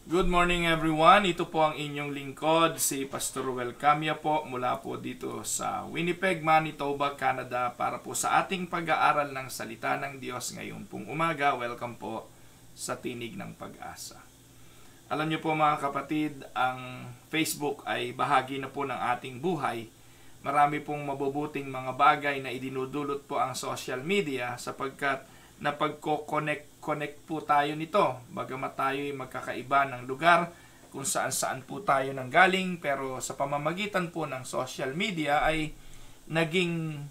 Good morning everyone. Ito po ang inyong lingkod, si Pastor Ruel Camia po mula po dito sa Winnipeg, Manitoba, Canada para po sa ating pag-aaral ng salita ng Diyos ngayong pong umaga. Welcome po sa Tinig ng Pag-asa. Alam niyo po mga kapatid, ang Facebook ay bahagi na po ng ating buhay. Marami pong mabubuting mga bagay na idinudulot po ang social media sapagkat napagko-connect po tayo nito. Bagamat tayo ay magkakaiba ng lugar kung saan po tayo nanggaling, pero sa pamamagitan po ng social media ay naging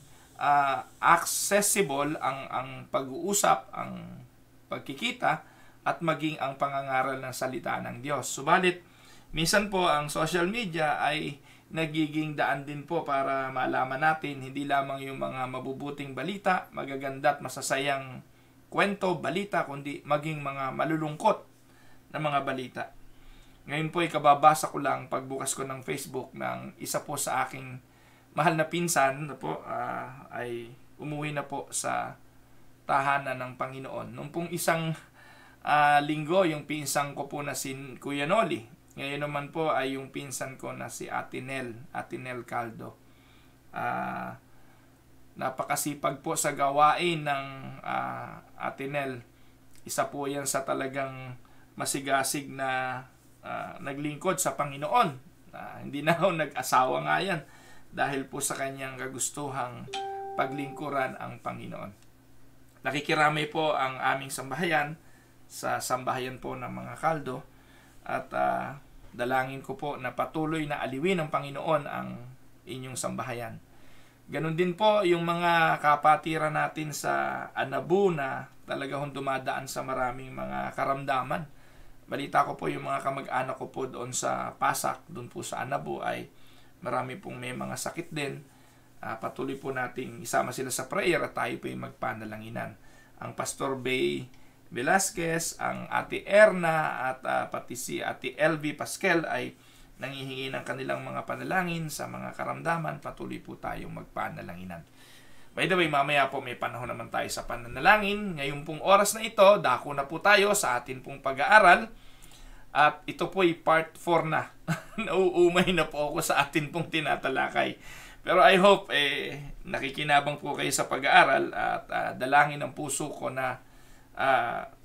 accessible ang pag-uusap, ang pagkikita at maging ang pangangaral ng salita ng Diyos. Subalit, minsan po ang social media ay nagiging daan din po para malaman natin hindi lamang yung mga mabubuting balita, magaganda at masasayang kwento, balita, kundi maging mga malulungkot na mga balita. Ngayon po ay kababasa ko lang pagbukas ko ng Facebook ng isa po sa aking mahal na pinsan na po ay umuwi na po sa tahanan ng Panginoon. Nung pong isang linggo, yung pinsan ko po na si Kuya Noli. Ngayon naman po ay yung pinsan ko na si Ate Nel Caldo. Napakasipag po sa gawain ng Ate Nel. Isa po yan sa talagang masigasig na naglingkod sa Panginoon. Hindi na ako nag-asawa nga yan dahil po sa kanyang kagustuhang paglingkuran ang Panginoon. Nakikiramay po ang aming sambahayan sa sambahayan po ng mga Caldo at dalangin ko po na patuloy na aliwin ng Panginoon ang inyong sambahayan. Ganon din po yung mga kapatiran natin sa Anabu na talagang dumadaan sa maraming mga karamdaman. Balita ko po yung mga kamag-anak ko po doon sa Pasak, doon po sa Anabu ay marami pong may mga sakit din. Patuloy po nating isama sila sa prayer at tayo po yung magpanalanginan. Ang Pastor Bay Velasquez, ang Ate Erna at pati si Ate LV Pascal ay nangihingi ng kanilang mga panalangin sa mga karamdaman. Patuloy po tayong magpanalanginan. By the way, mamaya po may panahon naman tayo sa pananalangin. Ngayon pong oras na ito, dako na po tayo sa atin pong pag-aaral. At ito po ay part 4 na. Nauumay na po ako sa atin pong tinatalakay. Pero I hope nakikinabang po kayo sa pag-aaral at dalangin ng puso ko na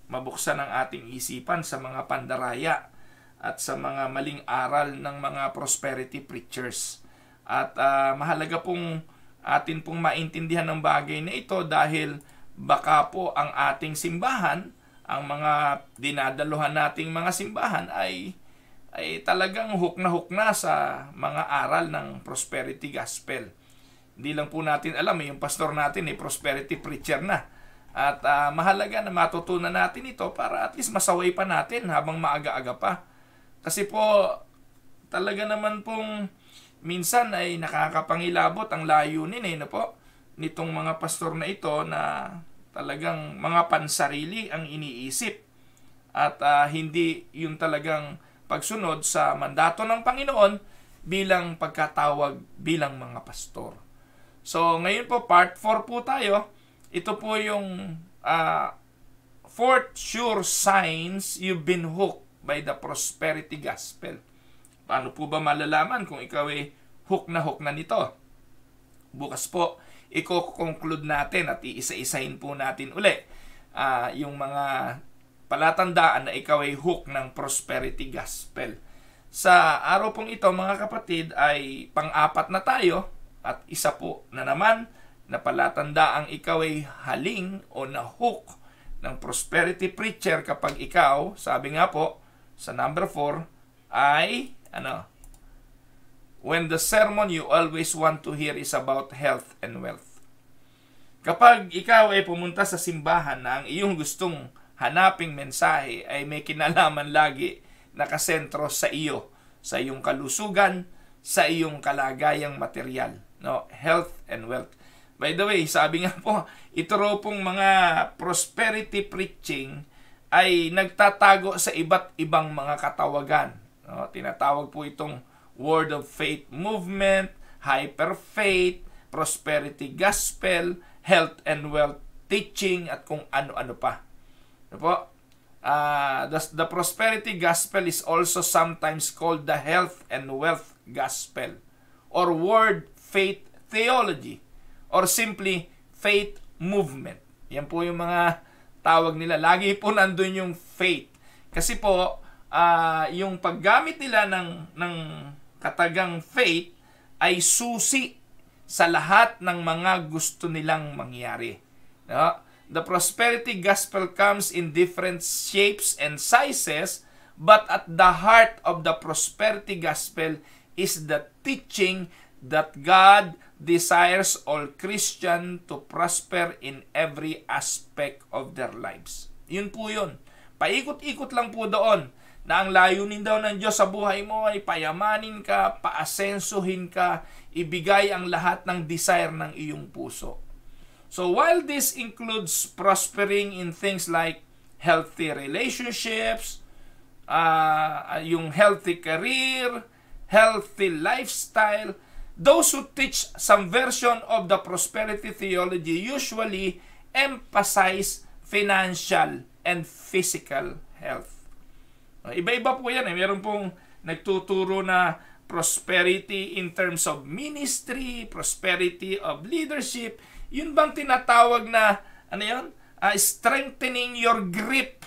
mabuksan ang ating isipan sa mga pandaraya at sa mga maling aral ng mga prosperity preachers. At mahalaga pong atin pong maintindihan ng bagay na ito dahil baka po ang ating simbahan, ang mga dinadaluhan nating mga simbahan ay talagang hook na sa mga aral ng prosperity gospel. Hindi lang po natin alam, yung pastor natin ay prosperity preacher na. At mahalaga na matutunan natin ito para at least masaway pa natin habang maaga-aga pa. Kasi po, talaga naman pong minsan ay nakakapangilabot ang layunin nitong mga pastor na ito na talagang mga pansarili ang iniisip. At hindi yung talagang pagsunod sa mandato ng Panginoon bilang pagkatawag bilang mga pastor. So, ngayon po, part 4 po tayo. Ito po yung 4 sure signs you've been hooked by the prosperity gospel. Paano po ba malalaman kung ikaw ay hook na nito? Bukas po, i-conclude natin at iisa-isahin po natin uli yung mga palatandaan na ikaw ay hook ng prosperity gospel. Sa araw pong ito, mga kapatid, ay pang-apat na tayo at isa po na naman na palatandaang ikaw ay haling o na-hook ng prosperity preacher kapag ikaw, sabi nga po, sa number 4, ay, when the sermon you always want to hear is about health and wealth. Kapag ikaw ay pumunta sa simbahan na ang iyong gustong hanaping mensahe ay may kinalaman lagi nakasentro sa iyo, sa iyong kalusugan, sa iyong kalagayang material, health and wealth. By the way, sabi nga po, ito raw pong mga prosperity preaching ay nagtatago sa iba't ibang mga katawagan. Tinatawag po itong Word of Faith Movement, Hyper Faith, Prosperity Gospel, Health and Wealth Teaching, at kung ano-ano pa. The prosperity gospel is also sometimes called the health and wealth gospel, or word faith theology, or simply faith movement. Yan po yung mga tawag nila. Lagi po nandun yung faith. Kasi po, yung paggamit nila ng katagang faith ay susi sa lahat ng mga gusto nilang mangyari. No? The prosperity gospel comes in different shapes and sizes, but at the heart of the prosperity gospel is the teaching that God desires all Christian to prosper in every aspect of their lives. Yun po yun. Paikot-ikot lang po doon na ang layunin daw ng Diyos sa buhay mo ay payamanin ka, paasensuhin ka, ibigay ang lahat ng desire ng iyong puso. So while this includes prospering in things like healthy relationships, yung healthy career, healthy lifestyle, those who teach some version of the prosperity theology usually emphasize financial and physical health. Iba-iba po yan. Meron pong nagtuturo na prosperity in terms of ministry, prosperity of leadership. Yun bang tinatawag na, ano yun? Strengthening your grip.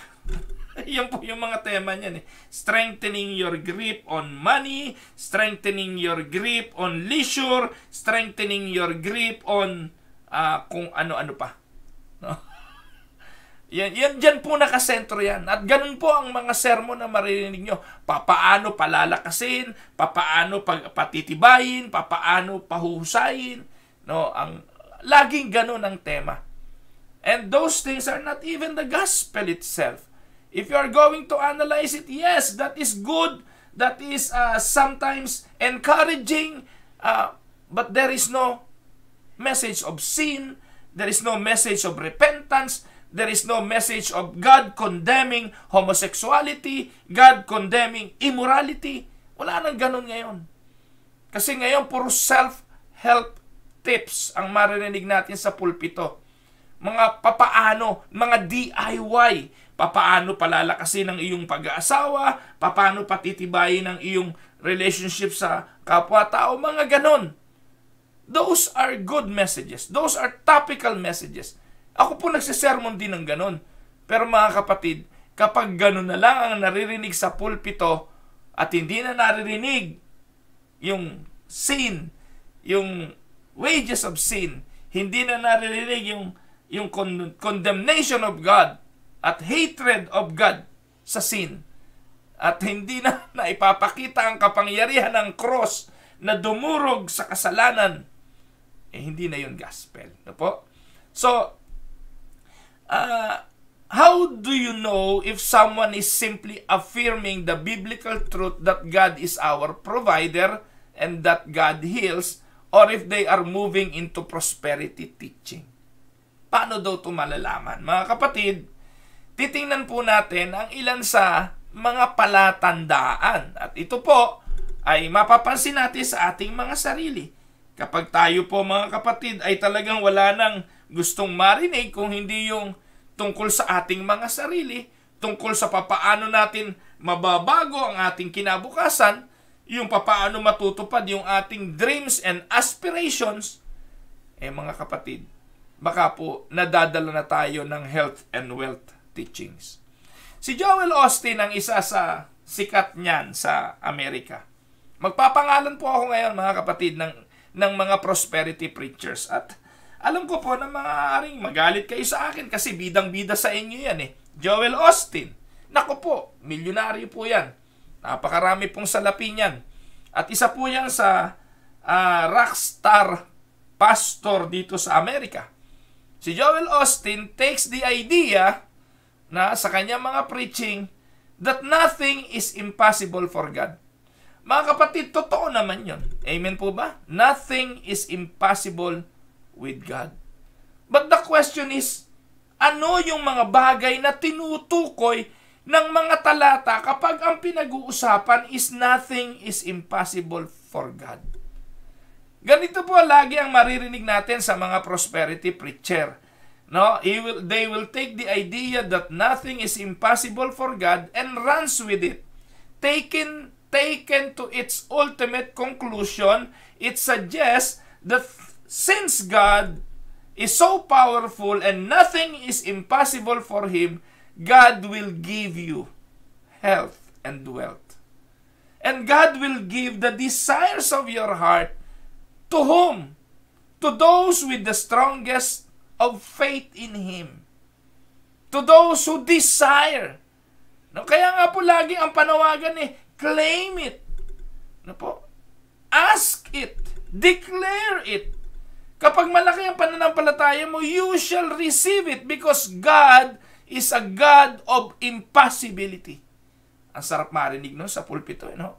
Yan po yung mga tema niyan. Strengthening your grip on money, strengthening your grip on leisure, strengthening your grip on kung ano-ano pa. No? Yan dyan po nakasentro yan. At ganun po ang mga sermon na maririnig nyo. Papaano palalakasin, papaano patitibayin, papaano pahuhusayin. No? Laging ganun ang tema. And those things are not even the gospel itself. If you are going to analyze it, yes, that is good. That is sometimes encouraging. But there is no message of sin. There is no message of repentance. There is no message of God condemning homosexuality, God condemning immorality. Wala nang ganun ngayon. Kasi ngayon, puro self-help tips ang maririnig natin sa pulpito. Mga papaano, mga DIY. Papaano palalakasin ang iyong pag-aasawa, papaano patitibayin ang iyong relationship sa kapwa-tao, mga ganon. Those are good messages. Those are topical messages. Ako po nagsisermon din ng ganon. Pero mga kapatid, kapag ganon na lang ang naririnig sa pulpito at hindi na naririnig yung sin, yung wages of sin, hindi na naririnig yung condemnation of God at hatred of God sa sin, at hindi na ipapakita ang kapangyarihan ng cross na dumurog sa kasalanan, hindi na yun gospel. No po? So, how do you know if someone is simply affirming the biblical truth that God is our provider and that God heals, or if they are moving into prosperity teaching? Paano daw ito malalaman? Mga kapatid, titingnan po natin ang ilan sa mga palatandaan. At ito po ay mapapansin natin sa ating mga sarili. Kapag tayo po mga kapatid ay talagang wala nang gustong marinig kung hindi yung tungkol sa ating mga sarili, tungkol sa papaano natin mababago ang ating kinabukasan, yung papaano matutupad yung ating dreams and aspirations, mga kapatid, baka po nadadala na tayo ng health and wealth teachings. Si Joel Osteen ang isa sa sikat niyan sa Amerika. Magpapangalan po ako ngayon mga kapatid ng mga prosperity preachers. At alam ko po na maaaring magalit kayo sa akin kasi bidang-bida sa inyo yan eh. Joel Osteen. Naku po, milyonaryo po yan. Napakarami pong salapi niyan. At isa po yan sa rockstar pastor dito sa Amerika. Si Joel Osteen takes the idea na sa kanyang mga preaching that nothing is impossible for God. Mga kapatid, totoo naman yun. Amen po ba? Nothing is impossible with God. But the question is, ano yung mga bagay na tinutukoy ng mga talata kapag ang pinag-uusapan is nothing is impossible for God? Ganito po lagi ang maririnig natin sa mga prosperity preacher. No, they will take the idea that nothing is impossible for God and runs with it. Taken to its ultimate conclusion, it suggests that since God is so powerful and nothing is impossible for Him, God will give you health and wealth. And God will give the desires of your heart to whom? To those with the strongest of faith in Him. To those who desire. No, kaya nga po lagi ang panawagan claim it. No po? Ask it. Declare it. Kapag malaki ang pananampalataya mo, you shall receive it because God is a God of impossibility. Ang sarap marinig no sa pulpito, no?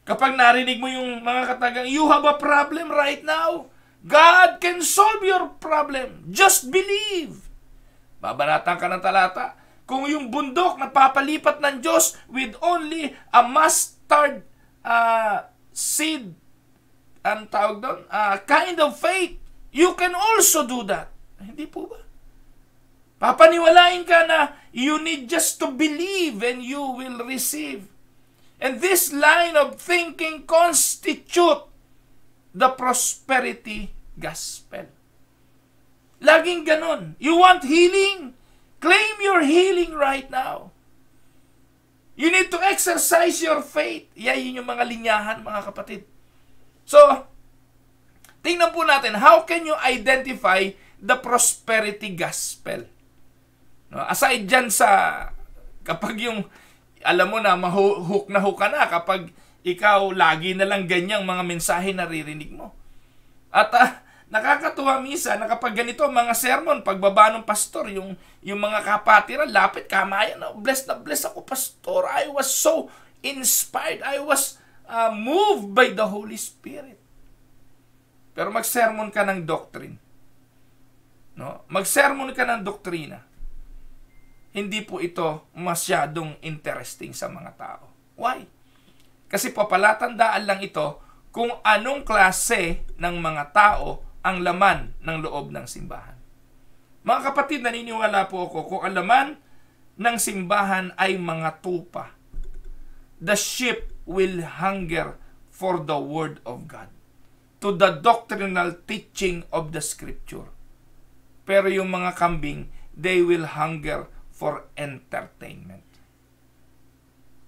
Kapag narinig mo yung mga katagang, you have a problem right now. God can solve your problem. Just believe. Babanatan ka ng talata. Kung yung bundok na papalipat ng Diyos with only a mustard seed, ang tawag doon, kind of faith, you can also do that. Hindi po ba? Papaniwalain ka na you need just to believe and you will receive. And this line of thinking constitute the prosperity gospel. Laging ganon. You want healing? Claim your healing right now. You need to exercise your faith. Yan yung mga linyahan, mga kapatid. So, tingnan po natin, how can you identify the prosperity gospel? No, aside dyan sa, kapag yung, alam mo na, hook ka na kapag ikaw lagi na lang ganyang mga mensahe naririnig mo. At nakakatuwa minsan na kapag ganito mga sermon, pagbaba ng pastor, yung mga kapatiran, lapit, kamayan, blessed na blessed ako, pastor. I was so inspired. I was moved by the Holy Spirit. Pero mag-sermon ka ng doctrine. No? Mag-sermon ka ng doktrina. Hindi po ito masyadong interesting sa mga tao. Why? Kasi papalatandaan lang ito kung anong klase ng mga tao ang laman ng loob ng simbahan. Mga kapatid, naniniwala po ako kung ang laman ng simbahan ay mga tupa, the sheep will hunger for the Word of God, to the doctrinal teaching of the Scripture. Pero yung mga kambing, they will hunger for entertainment.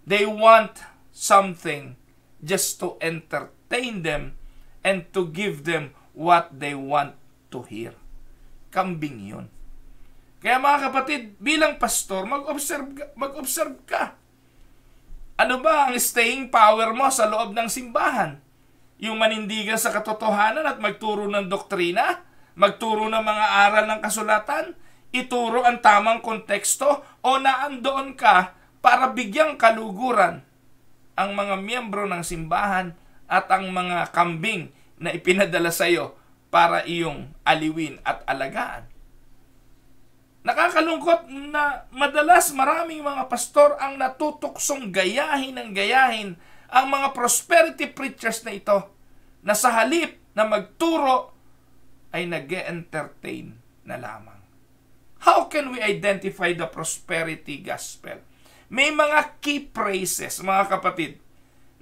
They want something just to entertain them and to give them what they want to hear. Kambing yun. Kaya mga kapatid, bilang pastor, mag-observe ka. Ano ba ang staying power mo sa loob ng simbahan? Yung manindigan sa katotohanan at magturo ng doktrina? Magturo ng mga aral ng kasulatan? Ituro ang tamang konteksto? O naandoon ka para bigyang kaluguran ang mga miyembro ng simbahan at ang mga kambing na ipinadala sa iyo para iyong aliwin at alagaan? Nakakalungkot na madalas maraming mga pastor ang natutuksong gayahin ang mga prosperity preachers na ito, na sa halip na magturo ay nag-entertain na lamang. How can we identify the prosperity gospel? May mga key phrases, mga kapatid,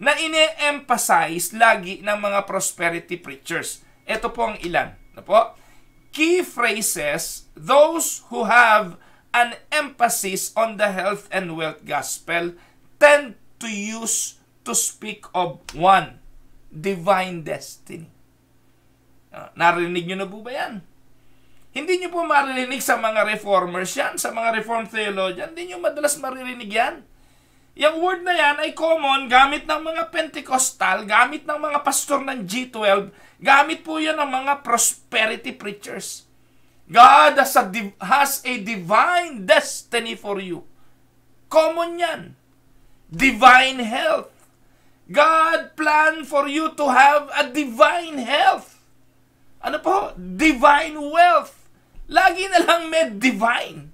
na ine-emphasize lagi ng mga prosperity preachers. Ito po ang ilan. Ano po? Key phrases, those who have an emphasis on the health and wealth gospel tend to use to speak of one, divine destiny. Narinig nyo na po ba yan? Hindi nyo po maririnig sa mga reformers yan, sa mga reformed theologian. Hindi nyo madalas maririnig yan. Yung word na yan ay common, gamit ng mga Pentecostal, gamit ng mga pastor ng G12, gamit po yan ng mga prosperity preachers. God has a divine destiny for you. Common yan. Divine health. God planned for you to have a divine health. Ano po? Divine wealth. Lagi na lang may divine.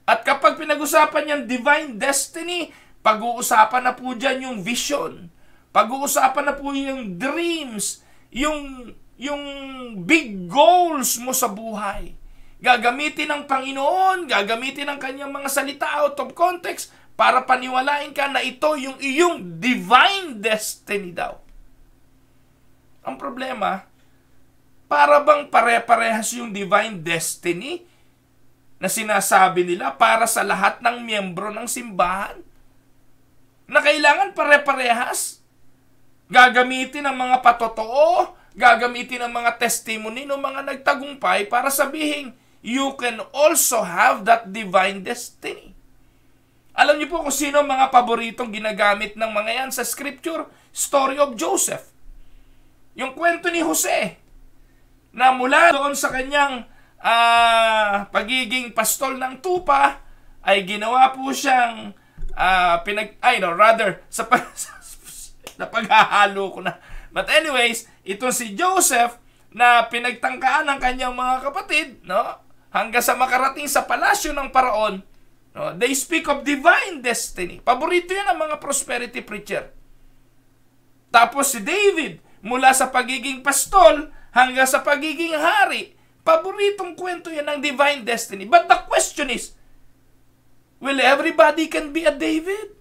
At kapag pinag-usapan yung divine destiny, pag-uusapan na po dyan yung vision. Pag-uusapan na po yung dreams, yung yung big goals mo sa buhay. Gagamitin ng Panginoon, gagamitin ng kanyang mga salita out of context para paniwalain ka na ito yung iyong divine destiny daw. Ang problema, para bang pare-parehas yung divine destiny na sinasabi nila para sa lahat ng miyembro ng simbahan? Na kailangan pare-parehas? Gagamitin ng mga patotoo, gagamitin ng mga testimony ng mga nagtagumpay para sabihin, you can also have that divine destiny. Alam niyo po kung sino mga paboritong ginagamit ng mga yan sa scripture? Story of Joseph. Yung kwento ni Jose, na mula doon sa kanyang pagiging pastol ng tupa, ay ginawa po siyang na paghahalo ko na. But anyways, ito si Joseph na pinagtangkaan ng kanyang mga kapatid, no? Hanggang sa makarating sa palasyo ng paraon, no? They speak of divine destiny. Paborito yan ng mga prosperity preacher. Tapos si David, mula sa pagiging pastol hanggang sa pagiging hari, paboritong kwento yan ng divine destiny. But the question is, will everybody can be a David?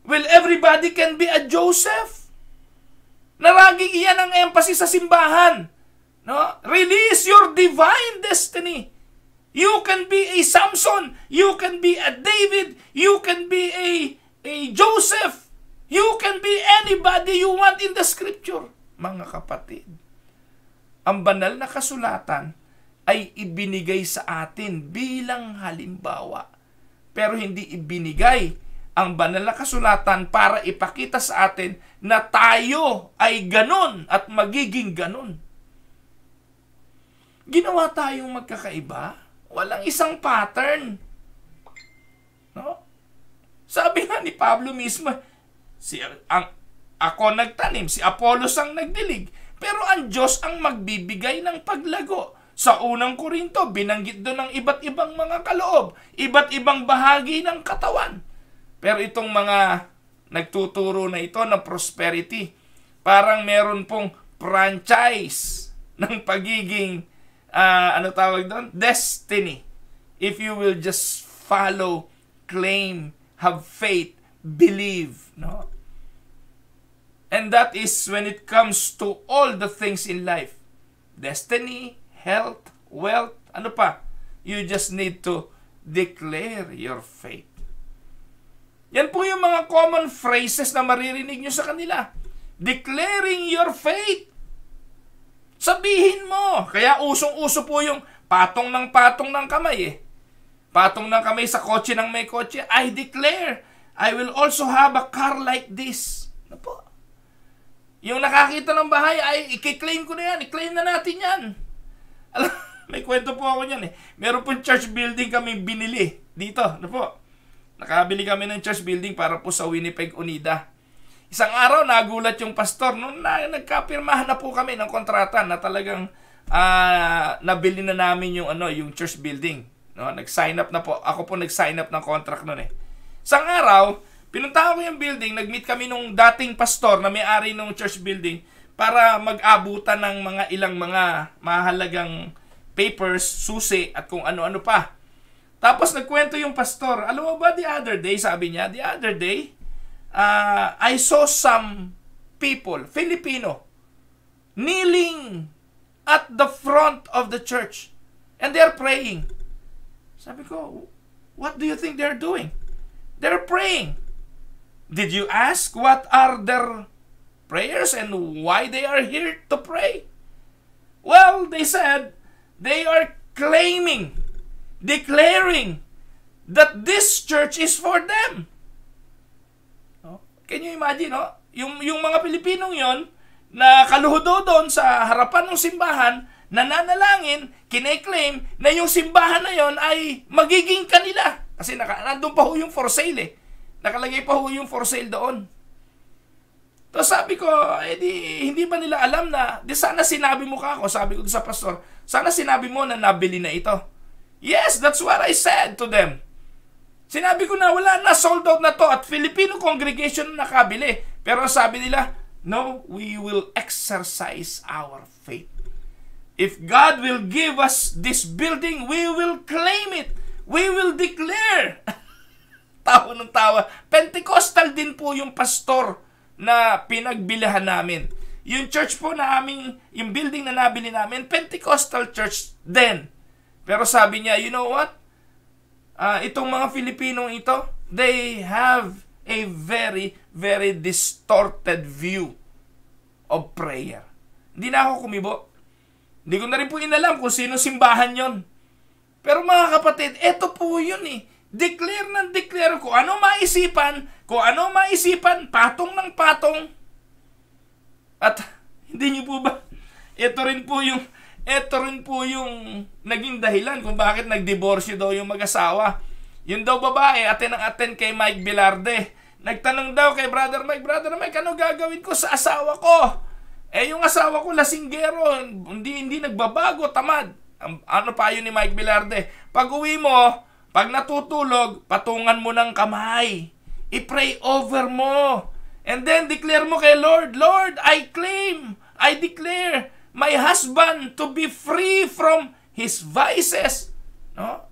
Will everybody can be a Joseph? Naraging iyan ang emphasis sa simbahan. No? Release your divine destiny. You can be a Samson. You can be a David. You can be a Joseph. You can be anybody you want in the scripture. Mga kapatid, ang banal na kasulatan ay ibinigay sa atin bilang halimbawa. Pero hindi ibinigay ang banal na kasulatan para ipakita sa atin na tayo ay ganon at magiging ganon. Ginawa tayong magkakaiba. Walang isang pattern. No? Sabi nga ni Pablo mismo, ako nagtanim, si Apollos ang nagdilig, pero ang Diyos ang magbibigay ng paglago. Sa unang Korinto, binanggit doon ng iba't ibang mga kaloob, iba't ibang bahagi ng katawan. Pero itong mga nagtuturo na ito ng prosperity, parang meron pong franchise ng pagiging, destiny. If you will just follow, claim, have faith, believe, no? And that is when it comes to all the things in life. Destiny, health, wealth, ano pa? You just need to declare your faith. Yan po yung mga common phrases na maririnig nyo sa kanila. Declaring your faith. Sabihin mo. Kaya usong-uso po yung patong ng kamay eh. Patong ng kamay sa kotse ng may kotse. I declare, I will also have a car like this. Ano po? Yung nakakita ng bahay, ay i-claim ko na yan. I-claim na natin yan. Alam, may kwento po ako niyan eh. Meron pong church building kami binili dito. Ano po? Nakabili kami ng church building para po sa Winnipeg, Unida. Isang araw, nagulat yung pastor. Noon nagkapirmahan na po kami ng kontrata na talagang nabili na namin yung church building. No? Nag-sign up na po. Ako po nag-sign up ng contract noon eh. Isang araw, pinuntahan ko yung building, nag-meet kami nung dating pastor na may-ari ng church building para mag-abutan ng mga ilang mga mahalagang papers, susi, at kung ano-ano pa. Tapos nagkwento yung pastor, alam mo ba the other day, sabi niya, the other day, I saw some people, Filipino, kneeling at the front of the church and they're praying. Sabi ko, what do you think they're doing? They're praying. Did you ask what are their prayers and why they are here to pray? Well, they said they are claiming, declaring that this church is for them. No? Can you imagine, no? Yung mga Pilipinong yon na kaluhudo doon sa harapan ng simbahan, nananalangin, kine-claim na yung simbahan na yon ay magiging kanila. Kasi nandun pa ho yung for sale eh. Nakalagay pa ho yung for sale doon. Tapos sabi ko, hindi ba nila alam na, sana sinabi mo ka ako, sabi ko sa pastor, sana sinabi mo na nabili na ito. Yes, that's what I said to them. Sinabi ko na wala na, sold out na to at Filipino congregation na nakabili. Pero sabi nila, No, we will exercise our faith. If God will give us this building, we will claim it. We will declare. Tawa ng tawa. Pentecostal din po yung pastor na pinagbilihan namin. Yung church po na yung building na nabili namin, Pentecostal church din. Pero sabi niya, you know what? Itong mga Filipinong ito, they have a very, very distorted view of prayer. Hindi na ako kumibo. Hindi ko na rin po inalam kung sino simbahan yon. Pero mga kapatid, eto po yun eh. Declare ng declare kung ano maisipan, patong ng patong. At hindi niyo po ba, ito rin po yung naging dahilan kung bakit nagdiborsyo daw yung mag-asawa. Yung daw babae, aten kay Mike Velarde. Nagtanong daw kay Brother Mike, ano gagawin ko sa asawa ko? Yung asawa ko lasinggero, hindi nagbabago, tamad. Ano pa yun ni Mike Velarde? Pag uwi mo, pag natutulog, patungan mo ng kamay. I-pray over mo. And then declare mo kay Lord, Lord, I declare my husband to be free from his vices. No?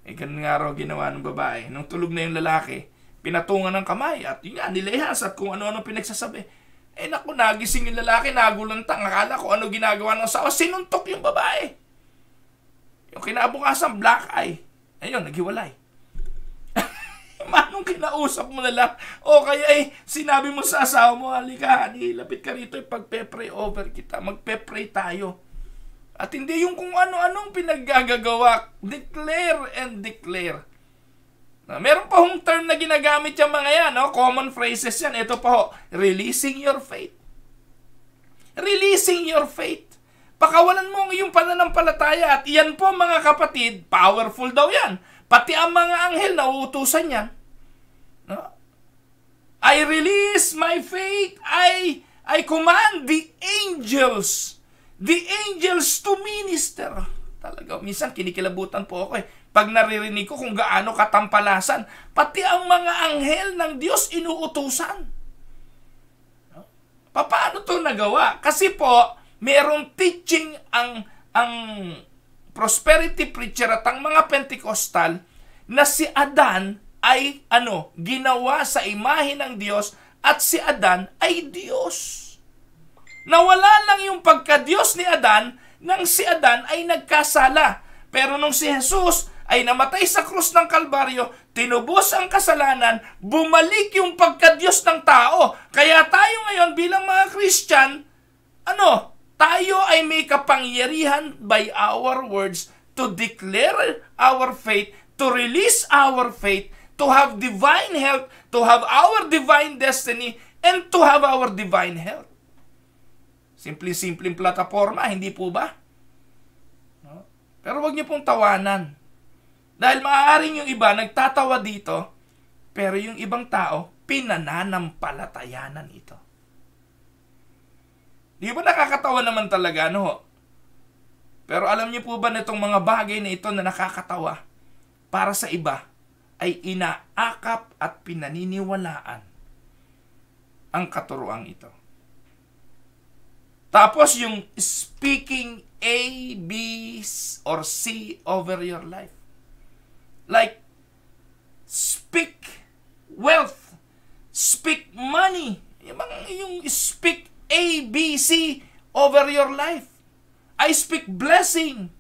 Ganun nga raw ginawa ng babae. Nung tulog na yung lalaki, pinatungan ng kamay at yun nga, nilehas at kung ano-ano pinagsasabi. Naku, nagising yung lalaki, nagulantang. Akala ko ano ginagawa ng asawa, sinuntok yung babae. Yung kinabukasan, black eye. Ayun, naghiwalay. Manong kinausap mo na lang. O kaya sinabi mo sa asawa mo, halika, lapit ka rito, pagpe-pray over kita. Magpe-pray tayo. At hindi yung kung ano-anong pinaggagawa. Declare and declare. Meron pa hong term na ginagamit yung mga yan, no? Common phrases yan. Ito pa ho, releasing your faith. Releasing your faith. Pakawalan mo ang iyong pananampalataya. At iyan po mga kapatid, powerful daw yan. Pati ang mga anghel na uutusan yan. No? I release my faith. I command the angels to minister. Talaga, minsan kinikilabutan po ako pag naririnig ko kung gaano katampalasan, pati ang mga anghel ng Diyos inuutusan. No? Paano to nagawa? Kasi po, merong teaching ang prosperity preacher at ang mga Pentecostal na si Adan ay ginawa sa imahe ng Diyos at si Adan ay Diyos. Nawala lang yung pagka-Diyos ni Adan nang si Adan ay nagkasala. Pero nung si Jesus ay namatay sa krus ng Kalbaryo, tinubos ang kasalanan, bumalik yung pagka-Diyos ng tao. Kaya tayo ngayon bilang mga Christian, tayo ay may kapangyarihan by our words to declare our faith, to release our faith, to have divine health, to have our divine destiny, and to have our divine health. Simpleng plataforma, hindi po ba? No? Pero wag niyo pong tawanan. Dahil maaaring yung iba nagtatawa dito, pero yung ibang tao, pinananampalatayanan ito. Di ba nakakatawa naman talaga, no? Pero alam niyo po ba na itong mga bagay na ito na nakakatawa, para sa iba, ay inaakap at pinaniniwalaan ang katuruang ito. Tapos yung speaking A, B, or C over your life. Like, speak wealth, speak money, yung speak A, B, C over your life. I speak blessing.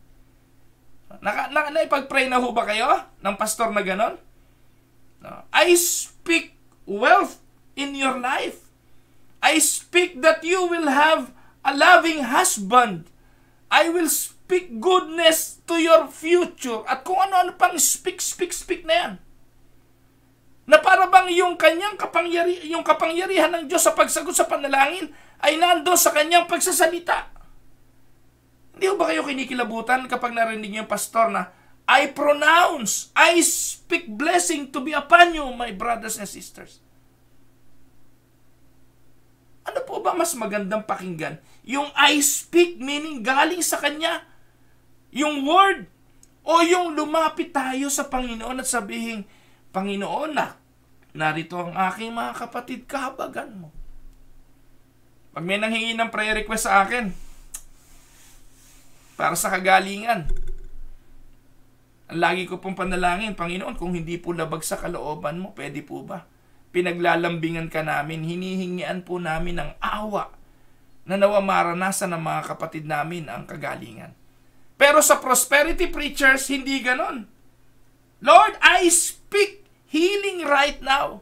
Naipag-pray na ho ba kayo ng pastor na ganon? No. I speak wealth in your life. I speak that you will have a loving husband. I will speak goodness to your future. At kung ano-ano pang speak na yan. Na para bang yung kanyang kapangyarihan ng Diyos sa pagsagot sa panalangin ay nandoon sa kanyang pagsasalita. Hindi ba kayo kinikilabutan kapag narinig niyo yung pastor na, I pronounce, I speak blessing to be upon you, my brothers and sisters. Ano po ba mas magandang pakinggan? Yung I speak, meaning galing sa kanya, yung word, o yung lumapit tayo sa Panginoon at sabihin, Panginoon, narito ang aking mga kapatid, kahabagan mo. Pag may nanghingi ng prayer request sa akin, para sa kagalingan, ang lagi ko pong panalangin, Panginoon, kung hindi po labag sa kalooban mo, pwede po ba? Pinaglalambingan ka namin, hinihingian po namin ng awa na nawa maranasan ng mga kapatid namin ang kagalingan. Pero sa prosperity preachers, hindi ganon. Lord, I speak healing right now.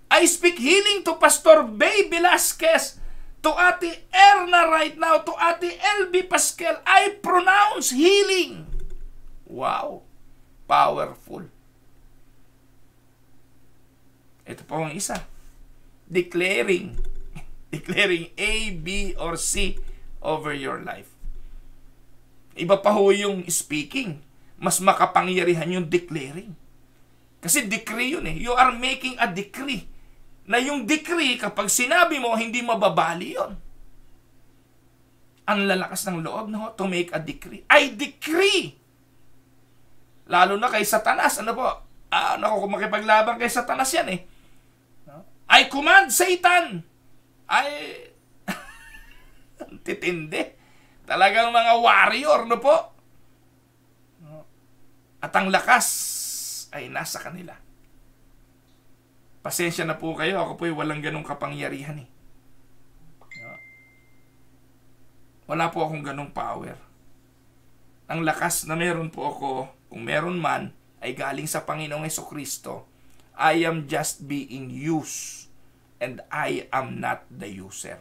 I speak healing to Pastor Bay Velasquez, to Ate Erna right now, to Ate LB Pascal. I pronounce healing. Wow. Powerful. Ito po ang isa. Declaring A, B, or C over your life. Iba pa ho yung speaking. Mas makapangyarihan yung declaring. Kasi decree yun eh. You are making a decree. Na yung decree, kapag sinabi mo, hindi mababali yun. Ang lalakas ng loob, no? To make a decree. I decree! Lalo na kay Satanas. Ano po? Kung makipaglaban kay Satanas yan eh. I command Satan! Titindi. Talagang mga warrior, no po? At ang lakas ay nasa kanila. Pasensya na po kayo. Ako po'y walang ganong kapangyarihan eh. Wala po akong ganong power. Ang lakas na meron po ako, kung meron man, ay galing sa Panginoong Hesukristo. I am just being used. And I am not the user.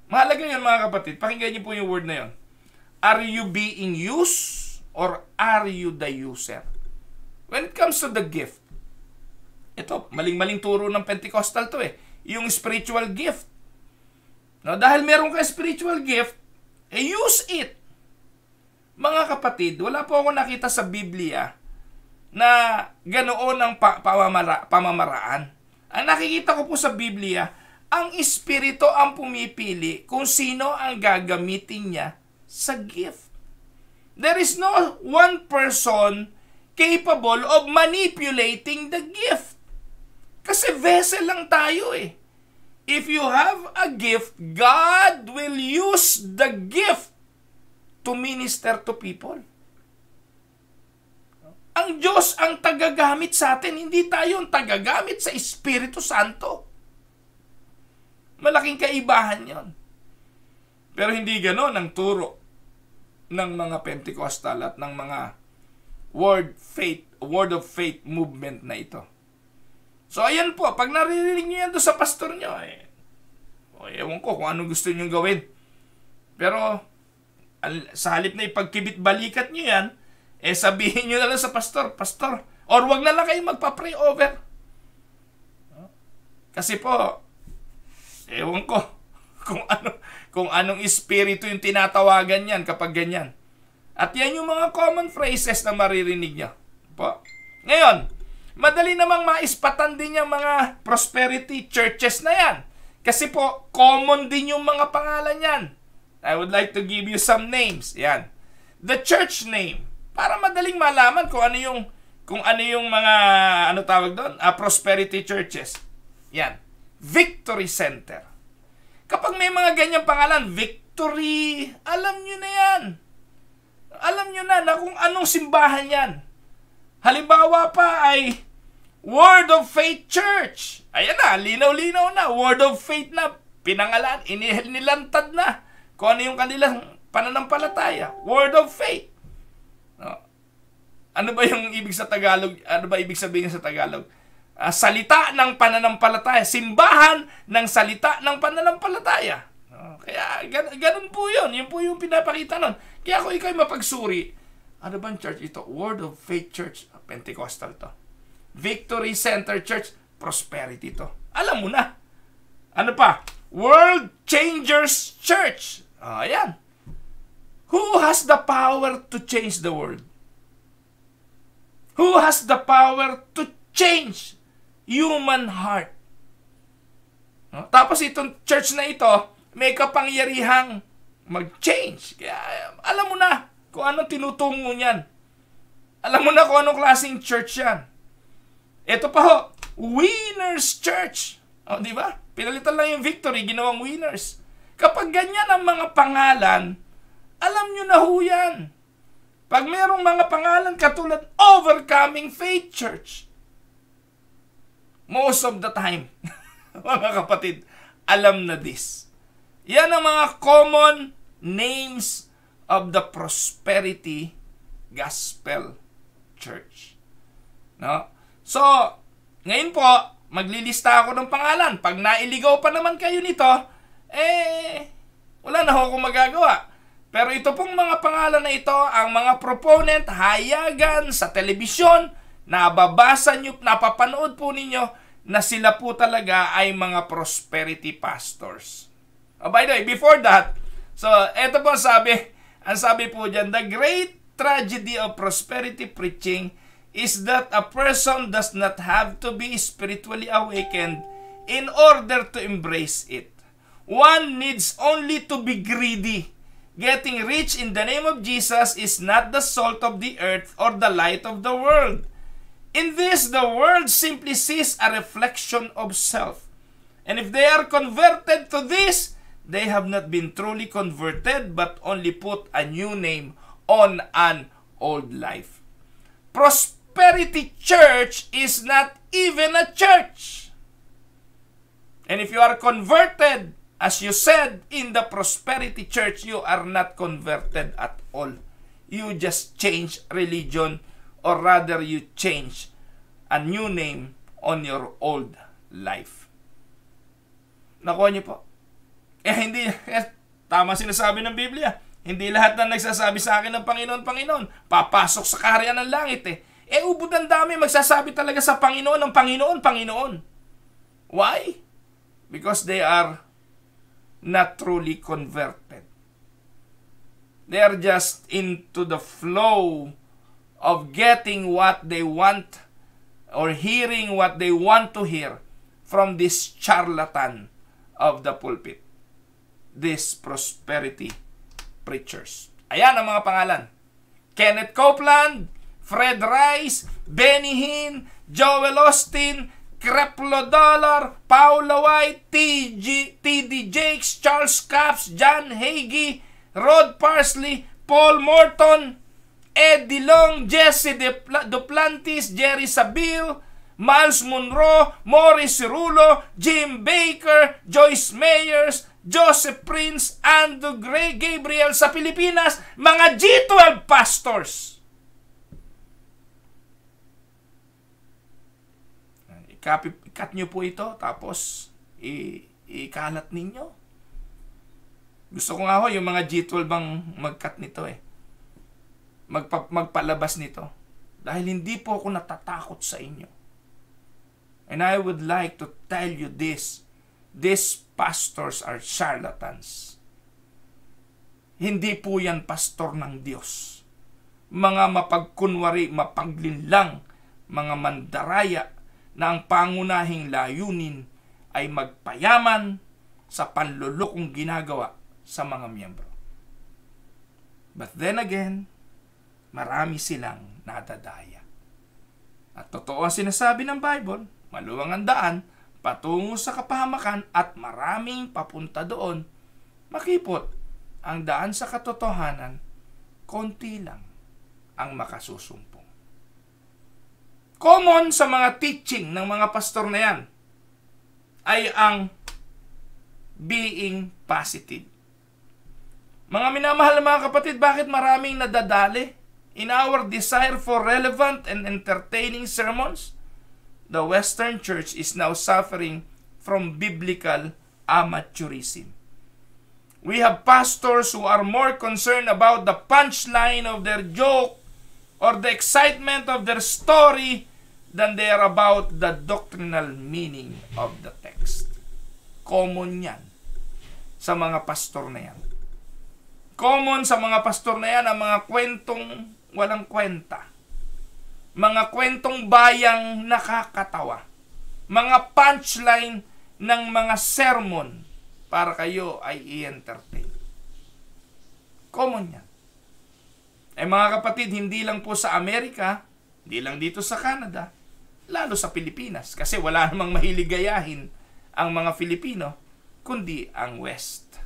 Mahalaga yun mga kapatid. Pakinggan niyo po yung word na yun. Are you being used or are you the user? When it comes to the gift, ito, maling-maling turo ng Pentecostal to eh. Yung spiritual gift. No, dahil meron ka spiritual gift, use it. Mga kapatid, wala po ako nakita sa Biblia na ganoon ang pamamaraan. Ang nakikita ko po sa Biblia, ang Espiritu ang pumipili kung sino ang gagamitin niya sa gift. There is no one person capable of manipulating the gift. Kasi vessel lang tayo eh. If you have a gift, God will use the gift to minister to people. Ang Diyos ang tagagamit sa atin, hindi tayo ang tagagamit sa Espiritu Santo. Malaking kaibahan yon. Pero hindi gano'n ang turo ng mga Pentecostal at ng mga Word of Faith movement na ito. So ayan po, pag naririnig niyo yan doon sa pastor niyo, ewan ko kung anong gusto niyo gawin. Pero sa halip na ipagkibit-balikat niyo yan, sabihin niyo na lang sa pastor, or wag na lang kayo magpa-pray over. Kasi po, ewan ko kung anong espiritu yung tinatawagan yan kapag ganyan. At yan yung mga common phrases na maririnig niyo. Po. Ngayon, madali namang maispatan din yung mga prosperity churches na yan. Kasi po, common din yung mga pangalan yan. I would like to give you some names. Yan. The church name. Para madaling malaman kung ano yung mga tawag doon, prosperity churches. Yan. Victory Center. Kapag may mga ganyang pangalan, Victory, alam nyo na yan. Alam nyo na kung anong simbahan yan. Halimbawa pa ay Word of Faith Church. Ayan na, linaw-linaw na. Word of Faith na, pinangalan, nilantad na. Kung ano yung kanilang pananampalataya. Word of Faith. No? Ano ba yung ibig sa Tagalog? Ano ba ibig sabihin sa Tagalog? Salita ng pananampalataya. Simbahan ng salita ng pananampalataya. No? Kaya ganun po yun. Yun po yung pinapakita nun. Kaya kung ikaw mapagsuri, ano bang church ito? Word of Faith Church. Pentecostal to. Victory Center Church. Prosperity to. Alam mo na. Ano pa? World Changers Church. Ayan. Who has the power to change the world? Who has the power to change human heart? No? Tapos itong church na ito, may kapangyarihang mag-change. Kaya alam mo na kung anong tinutungo niyan. Alam mo na kung anong klaseng church yan. Ito pa ho, Winners Church. O, di ba? Pinalitan lang yung victory, ginawang winners. Kapag ganyan ang mga pangalan, alam nyo na ho yan. Pag mayroong mga pangalan katulad Overcoming Faith Church, most of the time, mga kapatid, alam na this. Yan ang mga common names of the Prosperity Gospel Church. No? So, ngayon po, maglilista ako ng pangalan. Pag nailigaw pa naman kayo nito, wala na akong magagawa. Pero ito pong mga pangalan na ito, ang mga proponent, hayagan sa telebisyon, nababasa nyo, napapanood po ninyo, na sila po talaga ay mga prosperity pastors. Oh, by the way, before that, so ito po ang sabi po dyan, the great tragedy of prosperity preaching is that a person does not have to be spiritually awakened in order to embrace it. One needs only to be greedy. Getting rich in the name of Jesus is not the salt of the earth or the light of the world. In this, the world simply sees a reflection of self. And if they are converted to this, they have not been truly converted but only put a new name on an old life. Prosperity Church is not even a church. And if you are converted, as you said, in the Prosperity Church, you are not converted at all. You just change religion, or rather you change a new name on your old life. Nakuha niyo po? Tama sinasabi ng Biblia. Hindi lahat na nagsasabi sa akin ng Panginoon, Panginoon, papasok sa kaharian ng langit ubod ang dami magsasabi talaga sa Panginoon ng Panginoon, Panginoon. Why? Because they are not truly converted. They are just into the flow of getting what they want or hearing what they want to hear from this charlatan of the pulpit. These prosperity preachers. Ayan ang mga pangalan. Kenneth Copeland, Fred Rice, Benny Hinn, Joel Austin, Creflo Dollar, Paula White, T.D. Jakes, Charles Capps, John Hagee, Rod Parsley, Paul Morton, Eddie Long, Jesse Duplantis, Jerry Sabille, Miles Monroe, Morris Cirulo, Jim Baker, Joyce Meyers, Joseph Prince, Andrew Gabriel sa Pilipinas, mga G12 pastors. Ikat nyo po ito, tapos ikalat ninyo. Gusto ko nga ho, yung mga G12 ang mag-cut nito magpalabas nito. Dahil hindi po ako natatakot sa inyo. And I would like to tell you this. These pastors are charlatans. Hindi po yan pastor ng Diyos. Mga mapagkunwari, mapaglinlang, mga mandaraya, na ang pangunahing layunin ay magpayaman sa panlulukong ginagawa sa mga miyembro. But then again, marami silang nadadaya. At totoo ang sinasabi ng Bible, maluwang ang daan patungo sa kapahamakan at maraming papunta doon. Makipot ang daan sa katotohanan, konti lang ang makasusumpong. Common sa mga teaching ng mga pastor na yan ay ang being positive. Mga minamahal na mga kapatid, bakit maraming nadadali? In our desire for relevant and entertaining sermons, the Western Church is now suffering from biblical amateurism. We have pastors who are more concerned about the punchline of their joke or the excitement of their story than they are about the doctrinal meaning of the text. Common yan sa mga pastor na yan. Common sa mga pastor na yan ang mga kwentong walang kwenta. Mga kwentong bayang nakakatawa. Mga punchline ng mga sermon para kayo ay i-entertain. Common yan. Mga kapatid, hindi lang po sa Amerika, hindi lang dito sa Canada, lalo sa Pilipinas, kasi wala namang mahilig gayahin ang mga Filipino, kundi ang West.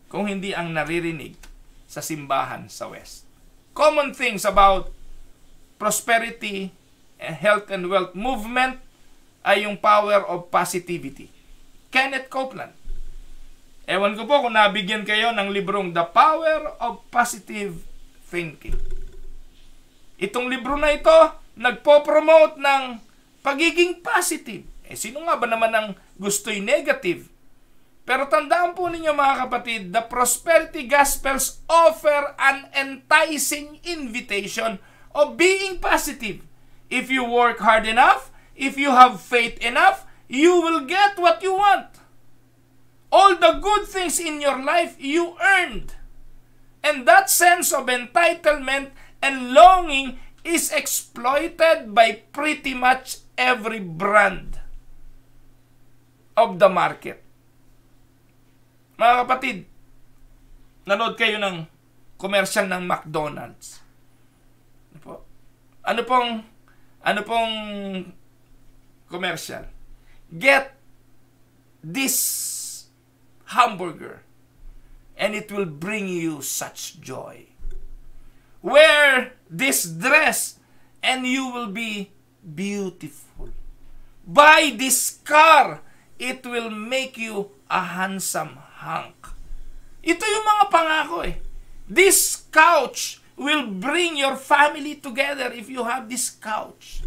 Kung hindi ang naririnig sa simbahan sa West. Common things about prosperity, health and wealth movement ay yung power of positivity. Kenneth Copeland. Ewan ko po kung nabigyan kayo ng librong The Power of Positive Thinking. Itong libro na ito, nagpo-promote ng pagiging positive. Sino nga ba naman ang gusto'y negative? Pero tandaan po ninyo mga kapatid, the Prosperity Gospels offer an enticing invitation of being positive. If you work hard enough, if you have faith enough, you will get what you want. All the good things in your life you earned. And that sense of entitlement and longing is exploited by pretty much every brand of the market. Mga kapatid, nanood kayo ng commercial ng McDonald's. Ano pong commercial? Get this hamburger and it will bring you such joy. Wear this dress and you will be beautiful. Buy this car, it will make you a handsome hunk. Ito yung mga pangako eh. This couch will bring your family together if you have this couch.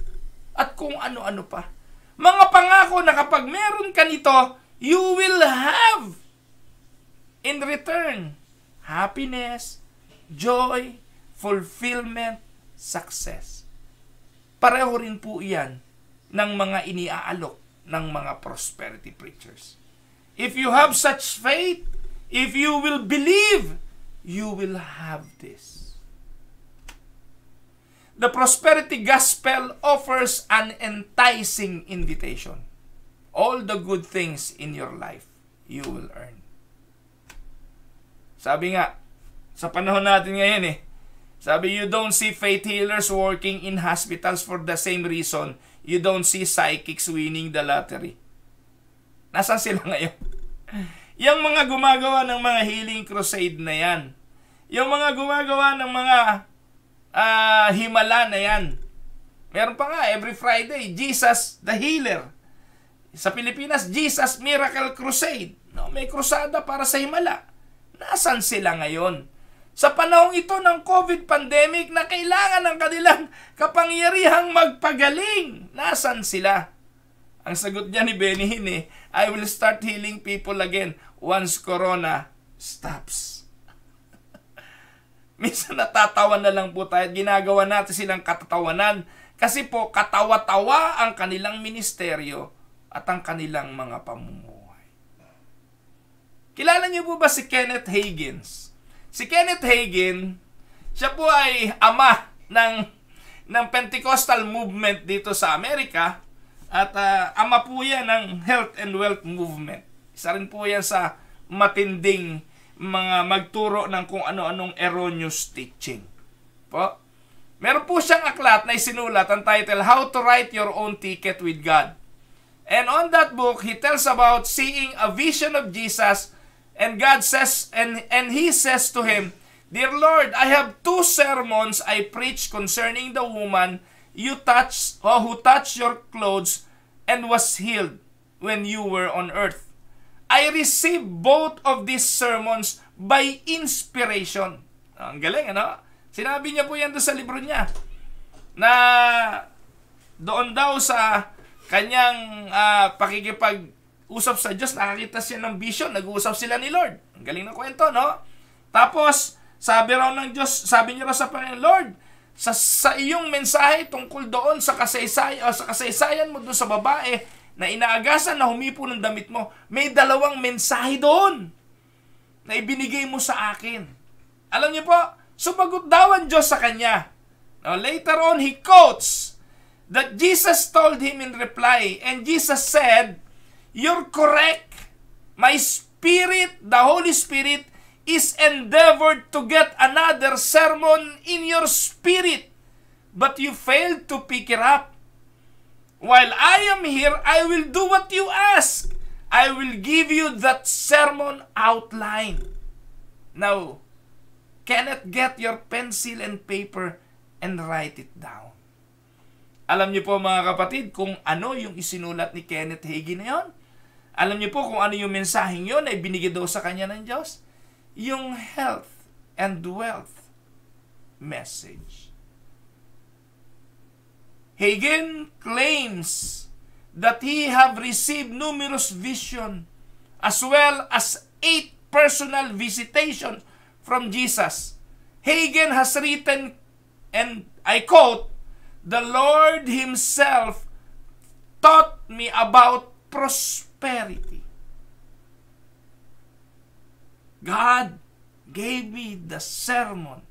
At kung ano-ano pa. Mga pangako na kapag meron ka nito, you will have in return happiness, joy, fulfillment, success. Pareho rin po iyan ng mga iniaalok ng mga prosperity preachers. If you have such faith, if you will believe, you will have this. The prosperity gospel offers an enticing invitation. All the good things in your life, you will earn. Sabi nga, sa panahon natin ngayon sabi, you don't see faith healers working in hospitals for the same reason you don't see psychics winning the lottery. Nasaan sila ngayon? Yung mga gumagawa ng mga healing crusade na yan, yung mga gumagawa ng mga himala na yan, meron pa nga, every Friday, Jesus the Healer. Sa Pilipinas, Jesus Miracle Crusade. No, may krusada para sa himala. Nasaan sila ngayon? Sa panahong ito ng COVID pandemic na kailangan ng kanilang kapangyarihang magpagaling. Nasaan sila? Ang sagot niya ni Benny Hinn, I will start healing people again once Corona stops. Minsan natatawa na lang po tayo. Ginagawa natin silang katatawanan kasi po katawa-tawa ang kanilang ministeryo at ang kanilang mga pamumuhay. Kilala niyo po ba si Kenneth Hagin? Si Kenneth Hagin, siya po ay ama ng Pentecostal movement dito sa Amerika at ama po yan ng health and wealth movement. Isa rin po yan sa matinding mga magturo ng kung ano-anong erroneous teaching. Po? Meron po siyang aklat na isinulat ang title, How to Write Your Own Ticket with God. And on that book, he tells about seeing a vision of Jesus. And God says, and he says to him, Dear Lord, I have 2 sermons I preach concerning the woman who touched your clothes and was healed when you were on earth. I received both of these sermons by inspiration. Ang galing, ano? Sinabi niya po yan doon sa libro niya. Na doon daw sa kanyang pakikipag-usap sa Diyos, nakakita siya ng vision, nag-uusap sila ni Lord. Ang galing ng kwento, no? Tapos, sabi raw ng Diyos, sabi niya raw sa Panginoon, Lord, sa iyong mensahe tungkol doon sa kasaysayan mo doon sa babae na inaagasan na humipo ng damit mo, may 2 mensahe doon na ibinigay mo sa akin. Alam niyo po, sumagot daw ang Diyos sa kanya. Now, later on, he quotes that Jesus told him in reply, and Jesus said, You're correct. My spirit, the Holy Spirit, is endeavored to get another sermon in your spirit, but you failed to pick it up. While I am here, I will do what you ask. I will give you that sermon outline. Now, Kenneth, get your pencil and paper and write it down. Alam niyo po mga kapatid kung ano yung isinulat ni Kenneth Hagin na yun? Alam niyo po kung ano yung mensaheng yun na ibinigay daw sa kanya ng Diyos? Yung health and wealth message. Hagin claims that he have received numerous vision as well as 8 personal visitation from Jesus. Hagin has written, and I quote, "The Lord Himself taught me about prosperity. God gave me the sermon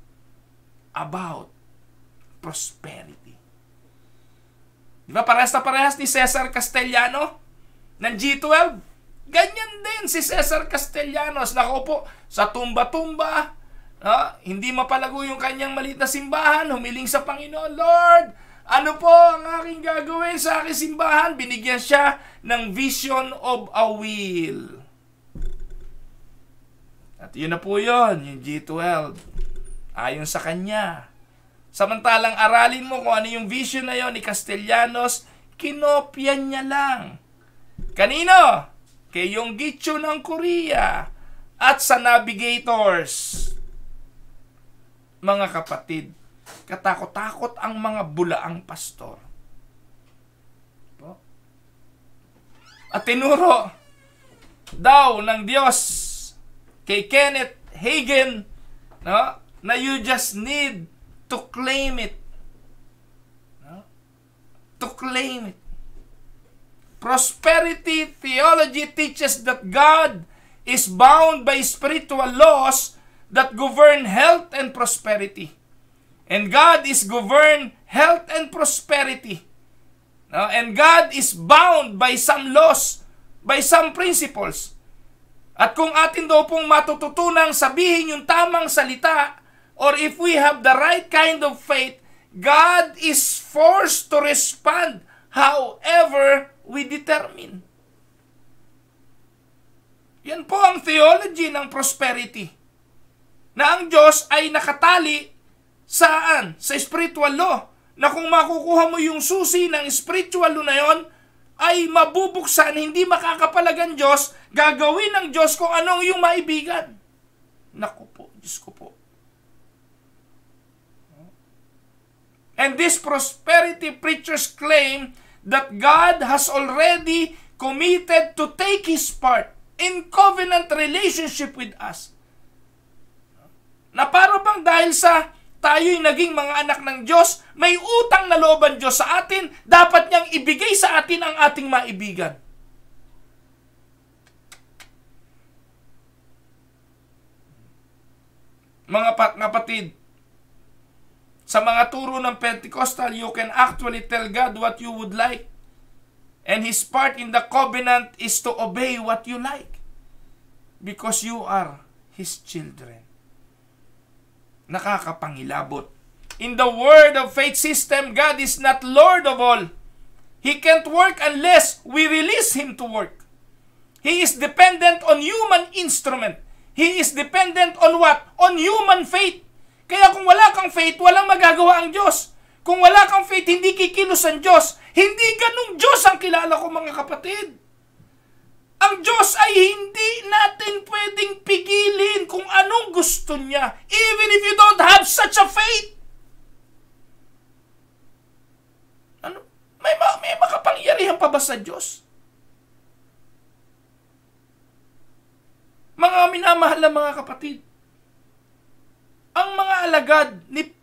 about prosperity." Diba parehas na parehas ni Cesar Castellano ng G12? Ganyan din si Cesar Castellanos. Nakaupo sa tumba-tumba. Hindi mapalago yung kanyang maliit na simbahan. Humiling sa Panginoon, "Lord, ano po ang aking gagawin sa aking simbahan?" Binigyan siya ng vision of a will. At yun na po yun, yung G12. Ayon sa kanya. Samantalang aralin mo kung ano yung vision na yon ni Castellanos, kinopyan niya lang. Kanino? Kay Yonggi-Cho ng Korea at sa Navigators. Mga kapatid, katakot-takot ang mga bulaang pastor. At tinuro daw ng Diyos kay Kenneth Hagin, na you just need to claim it. To claim it. Prosperity theology teaches that God is bound by spiritual laws that govern health and prosperity. And God is governed health and prosperity. And God is bound by some laws, by some principles. At kung atin daw pong matututunang sabihin yung tamang salita, or if we have the right kind of faith, God is forced to respond however we determine. Yan po ang theology ng prosperity. Na ang Diyos ay nakatali saan? Sa spiritual law. Na kung makukuha mo yung susi ng spiritual law na yon, ay mabubuksan, hindi makakapalag ang Diyos, gagawin ng Diyos kung anong yung maibigan. Naku po, Diyos ko po. And these prosperity preachers claim that God has already committed to take His part in covenant relationship with us. Na para bang dahil sa tayo'y naging mga anak ng Diyos, may utang na loob ang Diyos sa atin, dapat niyang ibigay sa atin ang ating maibigan. Mga kapatid, sa mga turo ng Pentecostal, you can actually tell God what you would like. And His part in the covenant is to obey what you like. Because you are His children. Nakakapangilabot. In the word of faith system, God is not Lord of all. He can't work unless we release Him to work. He is dependent on human instrument. He is dependent on what? On human faith. Kaya kung wala kang faith, walang magagawa ang Diyos. Kung wala kang faith, hindi kikilos ang Diyos. Hindi ganung Diyos ang kilala ko, mga kapatid. Ang Diyos ay hindi natin pwedeng pigilin kung anong gusto niya, even if you don't have such a faith. May makapangyarihan pa ba sa Diyos? Mga minamahal na mga kapatid, ang mga alagad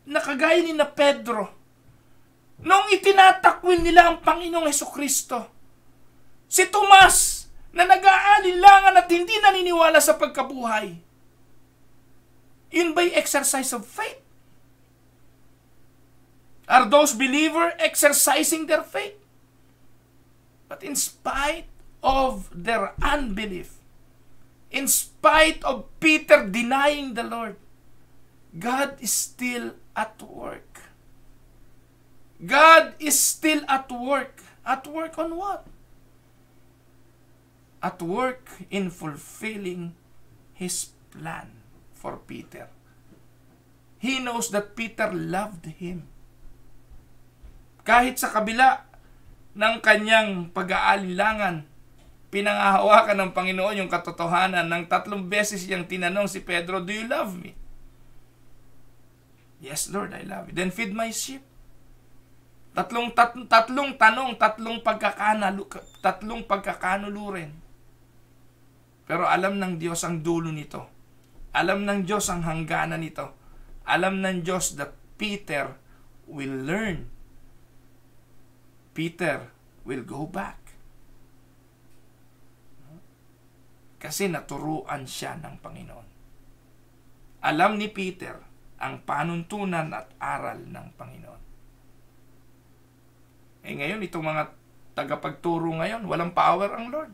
na kagaya ni na Pedro, nung itinatakwil nila ang Panginoong Hesukristo, si Tomas, na nag-aalinlangan at hindi naniniwala sa pagkabuhay, yun ba'y exercise of faith? Are those believers exercising their faith? But in spite of their unbelief, in spite of Peter denying the Lord, God is still at work. God is still at work. At work on what? At work in fulfilling His plan for Peter. He knows that Peter loved him. Kahit sa kabila ng kanyang pag-aalinlangan, pinangahawakan ng Panginoon yung katotohanan ng 3 beses niyang tinanong si Pedro, "Do you love me?" "Yes, Lord, I love you." "Then feed my sheep." Tatlong tanong, tatlong pagkakanulurin. Pero alam ng Diyos ang dulo nito. Alam ng Diyos ang hangganan nito. Alam ng Diyos that Peter will learn. Peter will go back. Kasi naturuan siya ng Panginoon. Alam ni Peter ang panuntunan at aral ng Panginoon. Ngayon, itong mga tagapagturo ngayon, walang power ang Lord.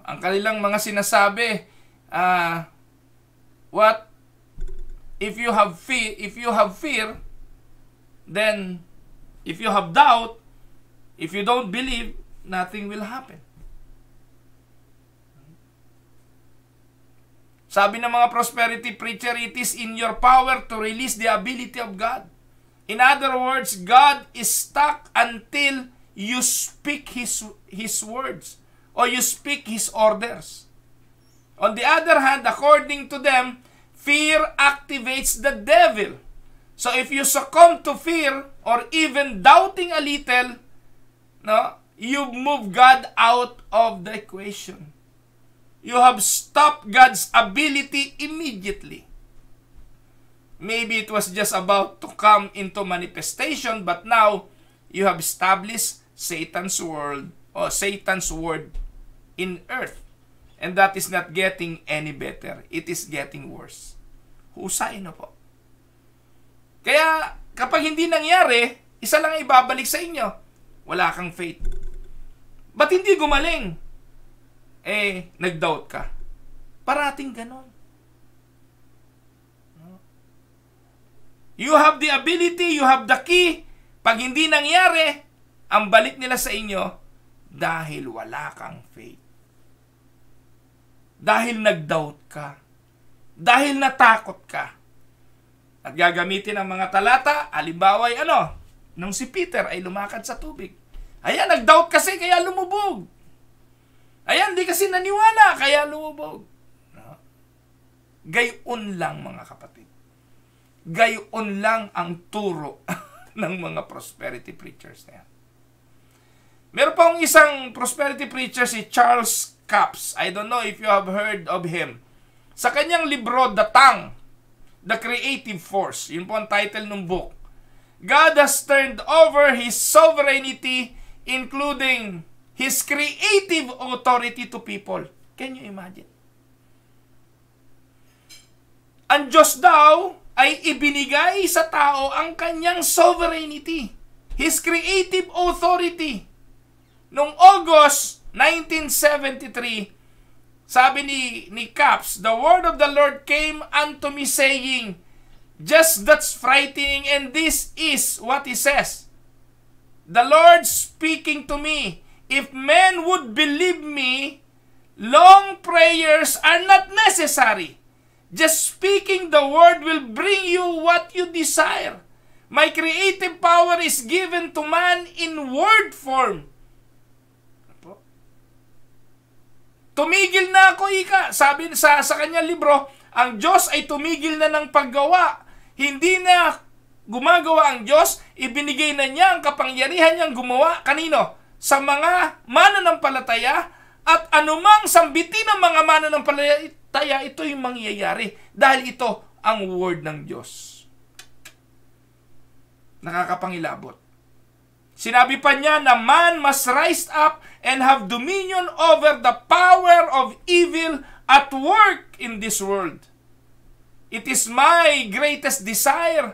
Ang kanilang mga sinasabi, what if you have fear, then if you have doubt, if you don't believe, nothing will happen. Sabi ng mga prosperity preacher, it is in your power to release the ability of God. In other words, God is stuck until you speak His words or you speak His orders. On the other hand, according to them, fear activates the devil. So if you succumb to fear or even doubting a little, you move God out of the equation. You have stopped God's ability immediately. Maybe it was just about to come into manifestation, but now you have established Satan's world or Satan's word in earth. And that is not getting any better. It is getting worse. Husay na po. Kaya kapag hindi nangyari, isa lang ibabalik sa inyo. Wala kang faith. Ba't hindi gumaling? Nag-doubt ka. Parating ganon. You have the ability, you have the key. Pag hindi nangyari, ang balik nila sa inyo, dahil wala kang faith. Dahil nag-doubt ka. Dahil natakot ka. At gagamitin ang mga talata, halimbawa ay nung si Peter ay lumakad sa tubig. Ayan, nag-doubt kasi kaya lumubog. Ayan, di kasi naniwala kaya lumubog. Gayon lang mga kapatid. Gayon lang ang turo ng mga prosperity preachers na yan. Meron pa isang prosperity preacher, si Charles Capps. I don't know if you have heard of him. Sa kanyang libro, The Tongue, The Creative Force, yun po ang title ng book. God has turned over His sovereignty, including His creative authority to people. Can you imagine? Ang Diyos daw ay ibinigay sa tao ang kanyang sovereignty, His creative authority. Noong August 1973, sabi ni Capps, "The word of the Lord came unto me saying," just that's frightening, and this is what He says. "The Lord speaking to me, if men would believe me, long prayers are not necessary. Just speaking the word will bring you what you desire. My creative power is given to man in word form." Tumigil na ako, ika. Sabi sa kanyang libro, ang Diyos ay tumigil na ng paggawa. Hindi na gumagawa ang Diyos, ibinigay na niya ang kapangyarihan niyang gumawa. Kanino? Sa mga mananampalataya, at anumang sambitin ng mga mananampalataya, ito yung mangyayari. Dahil ito ang word ng Diyos. Nakakapangilabot. Sinabi pa niya na man must rise up and have dominion over the power of evil at work in this world. It is my greatest desire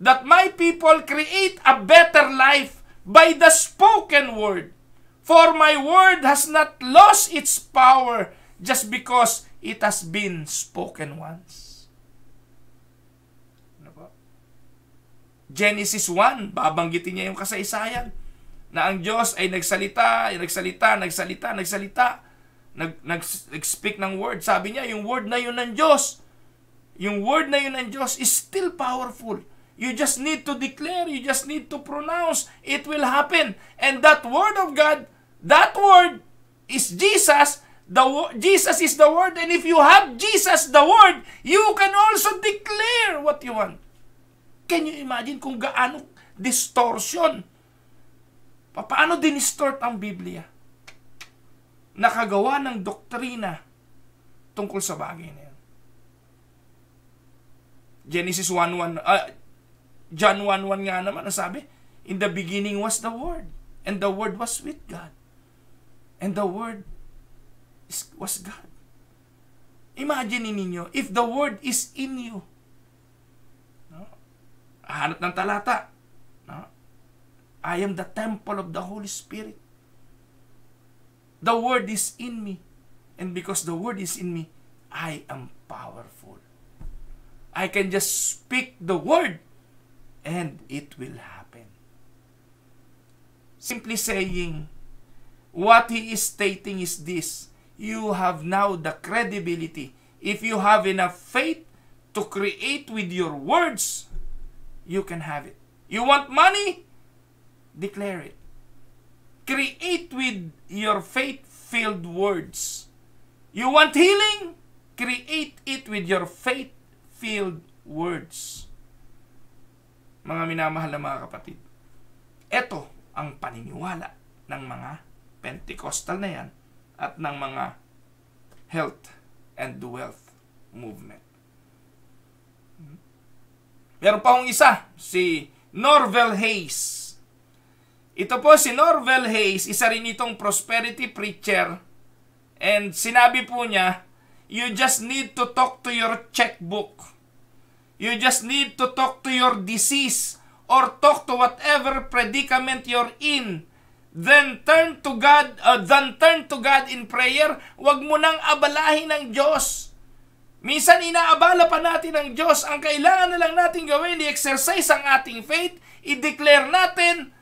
that my people create a better life by the spoken word. For my word has not lost its power just because it has been spoken once. Genesis 1, babanggitin niya yung kasaysayan na ang Diyos ay nagsalita, nag-speak ng word. Sabi niya, yung word na yun ng Diyos, yung word na yun ng Diyos is still powerful. You just need to declare, you just need to pronounce, it will happen. And that word of God, that word is Jesus. Jesus is the word, and if you have Jesus, the word, you can also declare what you want. Can you imagine kung gaano distortion? Paano dinistort ang Biblia? Nakagawa ng doktrina tungkol sa bagay na yan. Genesis 1:1, John 1:1 nga naman, ang sabi, in the beginning was the Word, and the Word was with God, and the Word was God. Imagine ninyo, if the Word is in you, no? Hanap ng talata, no? I am the temple of the Holy Spirit. The Word is in me, and because the Word is in me, I am powerful. I can just speak the Word, and it will happen. Simply saying, what he is stating is this: you have now the credibility. If you have enough faith to create with your words, you can have it. You want money? Declare it. Create with your faith-filled words. You want healing? Create it with your faith-filled words. Mga minamahal na mga kapatid, ito ang paniniwala ng mga Pentecostal na yan at ng mga health and wealth movement. Meron pa akong isa, si Norvel Hayes. Ito po si Norvel Hayes, isa rin itong prosperity preacher. And sinabi po niya, you just need to talk to your checkbook. You just need to talk to your disease or talk to whatever predicament you're in. Then turn to God in prayer. Huwag mo nang abalahin ng Diyos. Minsan inaabala pa natin ng Diyos. Ang kailangan na lang natin gawin, i-exercise ang ating faith, i-declare natin.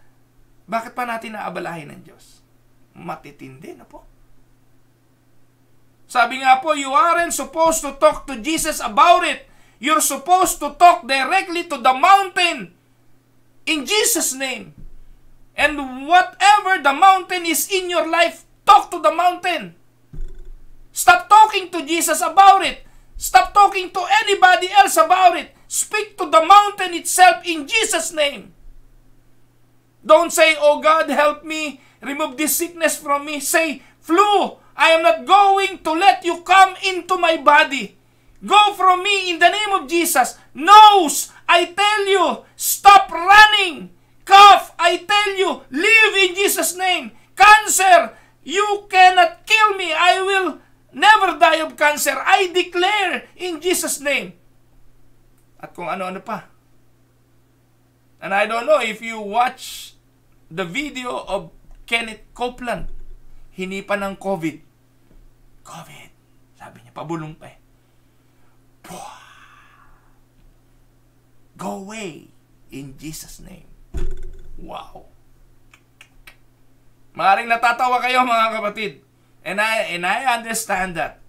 Bakit pa natin naabalahin ng Diyos? Matitindi na po. Sabi nga po, you aren't supposed to talk to Jesus about it. You're supposed to talk directly to the mountain in Jesus' name. And whatever the mountain is in your life, talk to the mountain. Stop talking to Jesus about it. Stop talking to anybody else about it. Speak to the mountain itself in Jesus' name. Don't say, oh God, help me, remove this sickness from me. Say, flu, I am not going to let you come into my body. Go from me in the name of Jesus. Nose, I tell you, stop running. Cough, I tell you, live in Jesus' name. Cancer, you cannot kill me. I will never die of cancer. I declare in Jesus' name. At kung ano-ano pa. And I don't know if you watch the video of Kenneth Copeland. Hinipan ng COVID. COVID. Sabi niya, pabulong pa eh. Go away in Jesus' name. Wow. Maaaring natatawa kayo mga kapatid. And I understand that.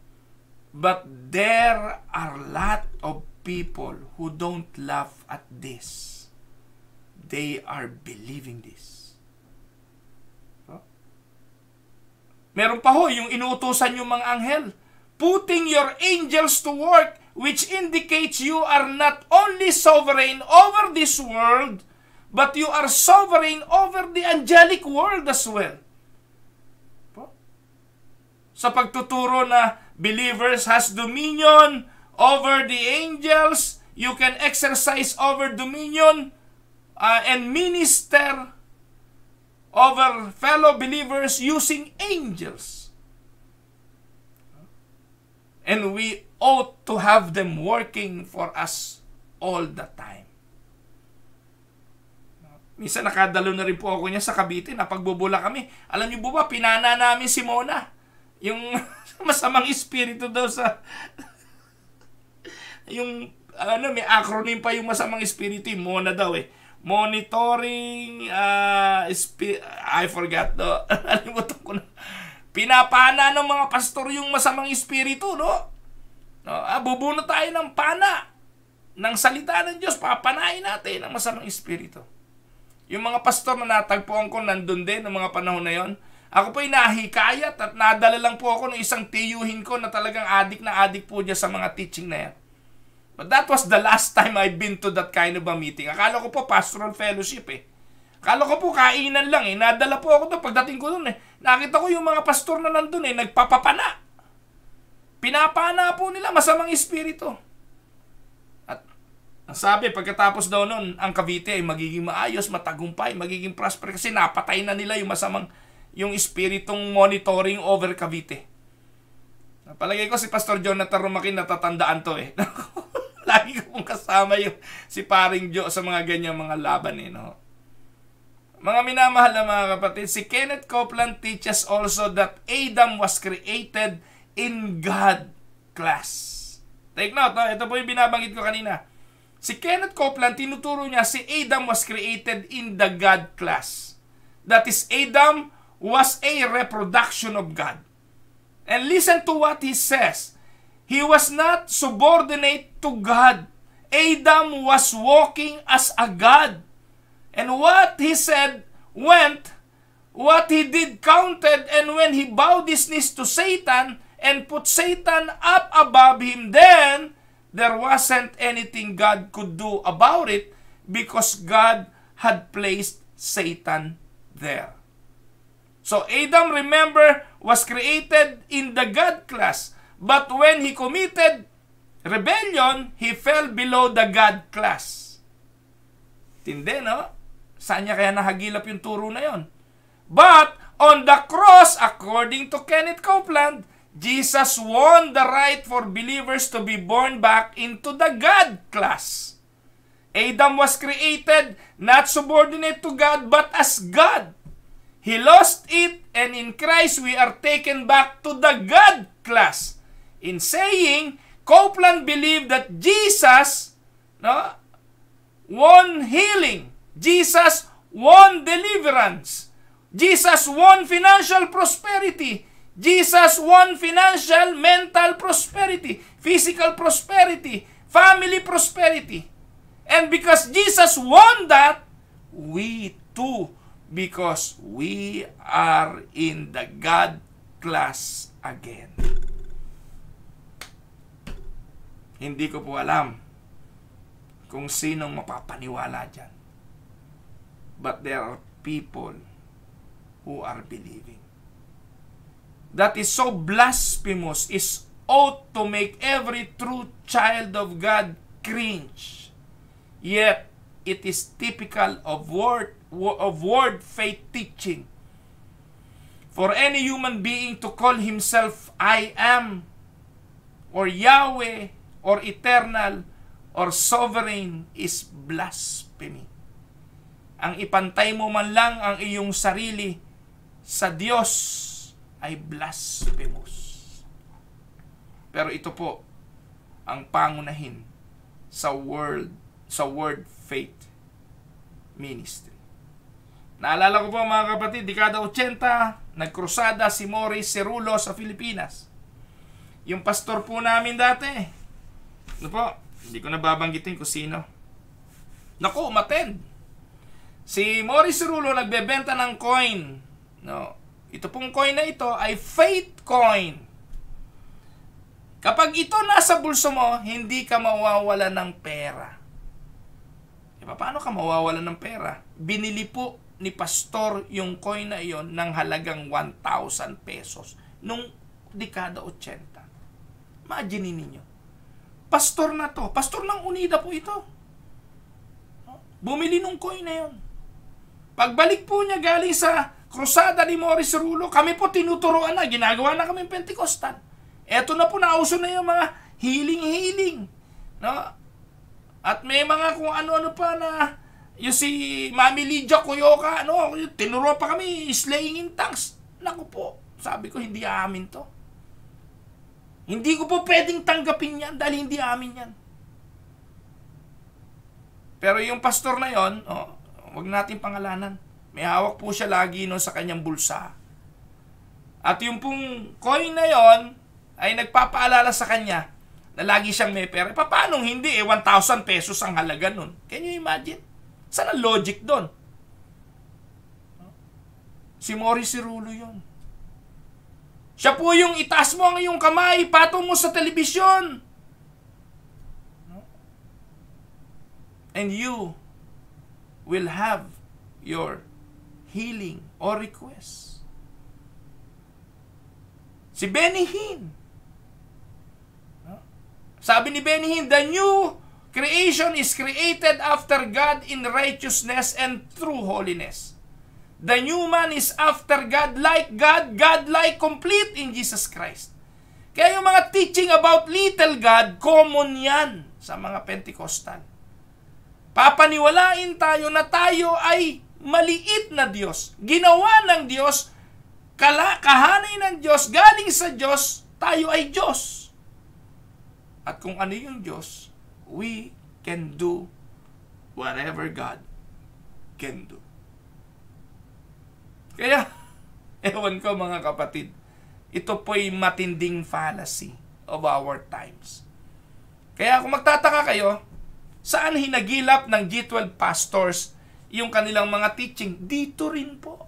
But there are a lot of people who don't laugh at this. They are believing this. So, meron pa ho, yung inuutusan yung mga anghel. Putting your angels to work, which indicates you are not only sovereign over this world, but you are sovereign over the angelic world as well. Sa pagtuturo na believers has dominion over the angels, you can exercise over dominion and minister over fellow believers using angels. And we ought to have them working for us all the time. Minsan nakadalo na rin po ako niya sa Cavite, napagbubula kami. Alam niyo po ba, pinana namin si Mona. Yung masamang espiritu daw sa... yung, may acronym pa yung masamang espiritu, Mona daw eh. monitoring, I forgot, no? Nalimutan ko na. Pinapana ng mga pastor yung masamang espiritu, no? Bubuno tayo ng pana ng salita ng Diyos, papanain natin ang masamang espiritu. Yung mga pastor na natagpuan ko nandun din ng mga panahon na yon. Ako po ay nahikayat at nadala lang po ako ng isang tiyuhin ko na talagang adik na adik po niya sa mga teaching na yan. But that was the last time I've been to that kind of a meeting. Akala ko po pastoral fellowship eh. Akala ko po kainan lang eh. Nadala po ako doon. Pagdating ko doon eh, nakita ko yung mga pastor na nandun eh, nagpapapana. Pinapana po nila masamang espiritu. At ang sabi, pagkatapos daw nun, ang Cavite ay magiging maayos, matagumpay, magiging prosper kasi napatay na nila yung espiritong monitoring over Cavite. Palagay ko si Pastor Jonathan Rumakin natatandaan to eh. Lagi ko pong kasama si Paring Jo sa mga ganyang mga laban eh. No? Mga minamahal na mga kapatid, si Kenneth Copeland teaches also that Adam was created in God class. Take note, no? Ito po yung binabanggit ko kanina. Si Kenneth Copeland, tinuturo niya si Adam was created in the God class. That is, Adam was a reproduction of God. And listen to what he says. He was not subordinate to God. Adam was walking as a God. And what he said went, what he did counted, and when he bowed his knees to Satan and put Satan up above him, then there wasn't anything God could do about it because God had placed Satan there. So Adam, remember, was created in the God class. But when he committed rebellion, he fell below the God class. Tindi, no? Saan niya kaya nahagilap yung turo na yon? But on the cross, according to Kenneth Copeland, Jesus won the right for believers to be born back into the God class. Adam was created not subordinate to God but as God. He lost it, and in Christ we are taken back to the God class. In saying, Copeland believed that Jesus won healing. Jesus won deliverance. Jesus won financial prosperity. Jesus won financial, mental prosperity, physical prosperity, family prosperity. And because Jesus won that, we too, because we are in the God class again. Hindi ko po alam kung sinong mapapaniwala dyan. But there are people who are believing. That is so blasphemous, is ought to make every true child of God cringe. Yet, it is typical of word faith teaching. For any human being to call himself I am, or Yahweh, or eternal, or sovereign is blasphemy. Ang ipantay mo man lang ang iyong sarili sa Diyos ay blasphemous. Pero ito po ang pangunahin sa word faith ministry. Naalala ko po mga kapatid, dekada 80, nagkrusada si Morris Cerullo sa Pilipinas. Yung pastor po namin dati, ano po, hindi ko nababanggitin kung sino. Naku, umattend. Si Morris Cerullo nagbebenta ng coin. No, ito pong coin na ito ay faith coin. Kapag ito nasa bulso mo, hindi ka mawawala ng pera. Paano ka mawawala ng pera? Binili po ni pastor yung coin na iyon ng halagang 1,000 pesos nung dekada 80. Imagine ninyo. Pastor na to. Pastor ng UNIDA po ito. Bumili nung coin na yun. Pagbalik po niya galing sa krusada ni Morris Cerullo, kami po tinuturoan na. Ginagawa na kami Pentecostal. Eto na po, nauso na yung mga healing. No? At may mga kung ano-ano pa na yung si Mami Lydia Kuyoka, tinuro pa kami slaying in tongues. Naku po, sabi ko hindi amin to. Hindi ko po pwedeng tanggapin yan dahil hindi amin yan. Pero yung pastor na yon, wag natin pangalanan. May hawak po siya lagi no sa kanyang bulsa. At yung pong coin na yon ay nagpapaalala sa kanya na lagi siyang may pera. Paano hindi? 1,000 pesos ang halaga nun. Can you imagine? Saan ang logic doon? Si Morris Cirulo yun. Siya po yung itaas mo ang iyong kamay, patong mo sa telebisyon. And you will have your healing or request. Si Benny Hinn. Sabi ni Benny Hinn, the new creation is created after God in righteousness and true holiness. The new man is after God, God-like, complete in Jesus Christ. Kaya yung mga teaching about little God, common yan sa mga Pentecostal. Papaniwalain tayo na tayo ay maliit na Diyos. Ginawa ng Diyos, kahanay ng Diyos, galing sa Diyos, tayo ay Diyos. At kung ano yung Diyos, we can do whatever God can do. Kaya, ewan ko mga kapatid, ito po'y matinding fallacy of our times. Kaya kung magtataka kayo, saan hinagilap ng G12 pastors yung kanilang mga teaching? Dito rin po.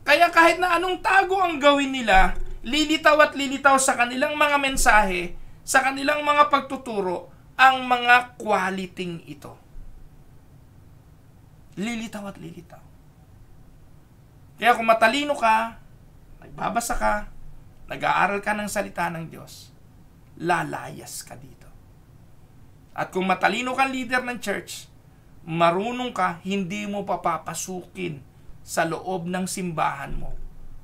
Kaya kahit na anong tago ang gawin nila, lilitaw at lilitaw sa kanilang mga mensahe, sa kanilang mga pagtuturo, ang mga quality ito. Lilitaw at lilitaw. Kaya kung matalino ka, nagbabasa ka, nag-aaral ka ng salita ng Diyos, lalayas ka dito. At kung matalino kang leader ng church, marunong ka, hindi mo papapasukin sa loob ng simbahan mo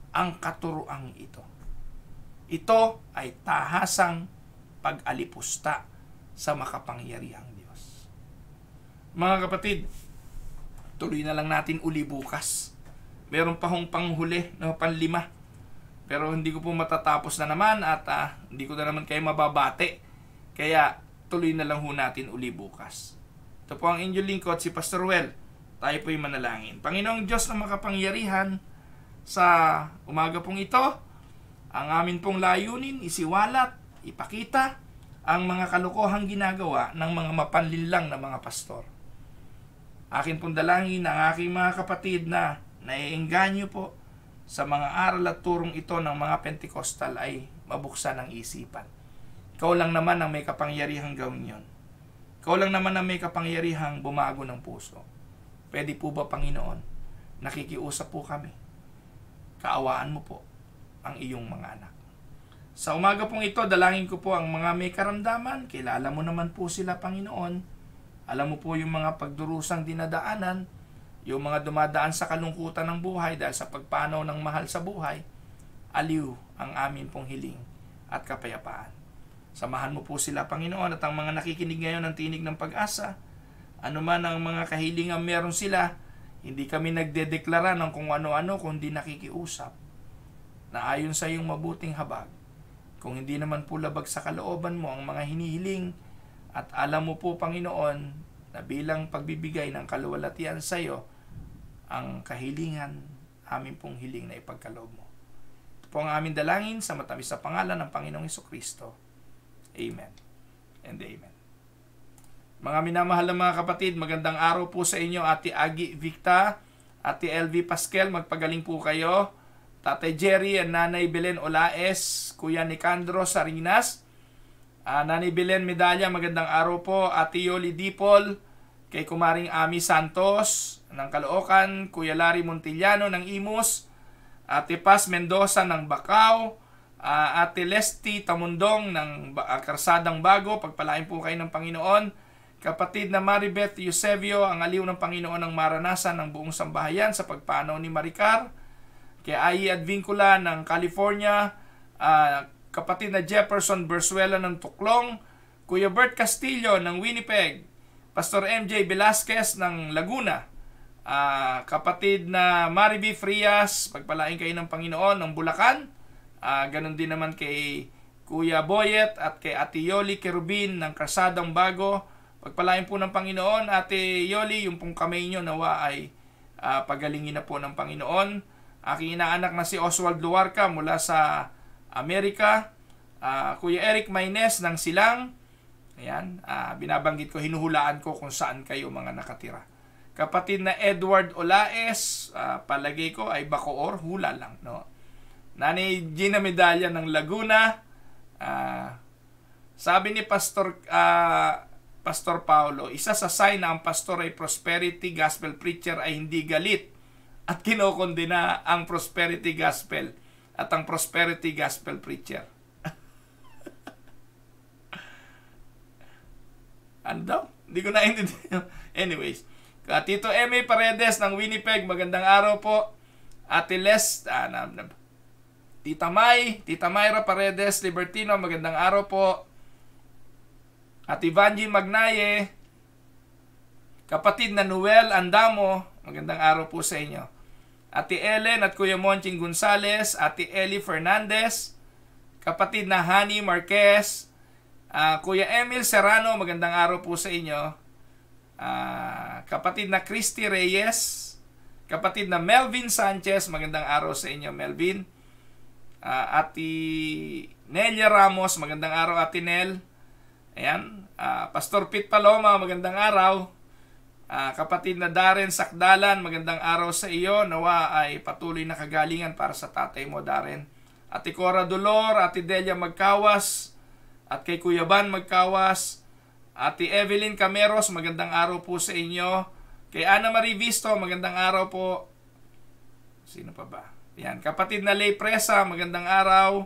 ang katuruang ito. Ito ay tahasang pag-alipusta sa makapangyarihang Diyos. Mga kapatid, tuloy na lang natin uli bukas. Meron pa hong panghuli na panlima. Pero hindi ko po matatapos na naman at hindi ko na naman kayo mababate. Kaya tuloy na lang ho natin uli bukas. Ito po ang inyong lingkod, si Pastor Well. Tayo po'y manalangin. Panginoong Diyos na makapangyarihan, sa umaga pong ito, ang amin pong layunin, isiwalat, ipakita ang mga kalokohang ginagawa ng mga mapanlinlang na mga pastor. Akin pong dalangin ang aking mga kapatid na naiengganyo po sa mga aral at turong ito ng mga Pentecostal ay mabuksan ang isipan. Ikaw lang naman ang may kapangyarihang gawin yon. Ikaw lang naman ang may kapangyarihang bumago ng puso. Pwede po ba, Panginoon? Nakikiusap po kami. Kaawaan mo po ang iyong mga anak. Sa umaga pong ito, dalangin ko po ang mga may karamdaman. Kilala mo naman po sila, Panginoon. Alam mo po yung mga pagdurusang dinadaanan, yung mga dumadaan sa kalungkutan ng buhay dahil sa pagpanaw ng mahal sa buhay. Aliw ang amin pong hiling at kapayapaan. Samahan mo po sila, Panginoon, at ang mga nakikinig ngayon ng tinig ng pag-asa, ano man ang mga kahilingan meron sila, hindi kami nagdedeklara ng kung ano-ano, kundi nakikiusap na ayon sa iyong mabuting habag. Kung hindi naman po labag sa kalooban mo ang mga hinihiling, at alam mo po, Panginoon, na bilang pagbibigay ng kaluwalhatian sa iyo, ang kahilingan, amin pong hiling na ipagkaloob mo. Ito po ang aming dalangin sa matamis na pangalan ng Panginoong Hesukristo. Amen and amen. Mga minamahal na mga kapatid, magandang araw po sa inyo, Ate Agi Victa, Ate LV Pasquel, magpagaling po kayo. Tatay Jerry and Nanay Belen Olaes, Kuya Nicandro Sarinas, Nanay Belen Medalla, magandang araw po. Ate Yoli Dipol, kay Kumaring Ami Santos ng Caloocan, Kuya Larry Montillano ng Imus, Ate Paz Mendoza ng Bacau, Ate Lesty Tamundong ng Karsadang Bago, pagpalain po kayo ng Panginoon. Kapatid na Maribeth Eusebio, ang aliw ng Panginoon ng maranasan ng buong sambahayan sa pagpanaw ni Maricar. Kay Ai Advincula ng California, kapatid na Jefferson Bersuela ng Tuklong, Kuya Bert Castillo ng Winnipeg, Pastor MJ Velasquez ng Laguna, kapatid na Mariby Frias, pagpalain kayo ng Panginoon ng Bulacan, ganon din naman kay Kuya Boyet at kay Ate Yoli Kerubin ng Karsadang Bago, Pagpalain po ng Panginoon, Ate Yoli, yung pong kamay nyo nawa ay pagalingin na po ng Panginoon. Aking inaanak na si Oswald Luarca mula sa Amerika. Kuya Eric Maynes ng Silang. Ayan, binabanggit ko, hinuhulaan ko kung saan kayo mga nakatira. Kapatid na Edward Olaes, palagay ko ay Bacoor, hula lang, no? Nanay Gina Medalla ng Laguna. Sabi ni Pastor Paulo, isa sa sign na ang pastor ay prosperity gospel preacher ay hindi galit at kinokondena ang prosperity gospel at ang prosperity gospel preacher. Ano daw? Hindi ko naintindihan. Anyways, Tito M.A. Paredes ng Winnipeg, magandang araw po. Ate Les, Tita Mayra Paredes, Libertino, magandang araw po. Ate Vanji Magnaye, kapatid na Noel Andamo, magandang araw po sa inyo. Ate Ellen at Kuya Monching Gonzales, Ate Eli Fernandez, kapatid na Hani Marquez, Kuya Emil Serrano, magandang araw po sa inyo. Kapatid na Christy Reyes, kapatid na Melvin Sanchez, magandang araw sa inyo, Melvin. Ati Nelia Ramos, magandang araw, Ati Nel. Ayan. Pastor Pete Paloma, magandang araw. Kapatid na Darren Sakdalan, magandang araw sa iyo. Nawa ay patuloy na kagalingan para sa tatay mo, Darren. Ati Cora Dolor, Ati Delia Magkawas, at kay Kuya Ban Magkawas, Ate Evelyn Cameros, magandang araw po sa inyo. Kay Ana Marie Visto, magandang araw po. Sino pa ba? Yan, kapatid na Lay Presa, magandang araw.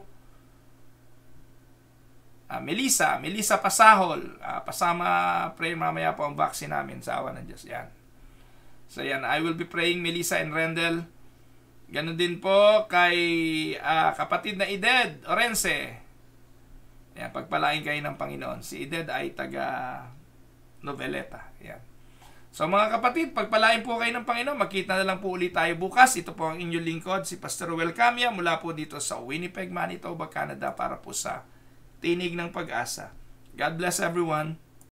Melissa Pasahol, pasama prayer mamaya po ang vaccine namin sa awa ng Diyos. Yan. So yan, I will be praying Melissa and Rendell. Ganon din po kay kapatid na Ided Orense. Yan, pagpalain kayo ng Panginoon. Si Ided ay taga Noveleta. Yan. So mga kapatid, pagpalain po kayo ng Panginoon. Makita na lang po ulit tayo bukas. Ito po ang inyong lingkod, si Pastor Ruel Camia, mula po dito sa Winnipeg, Manitoba, Canada, para po sa Tinig ng Pag-asa. God bless everyone.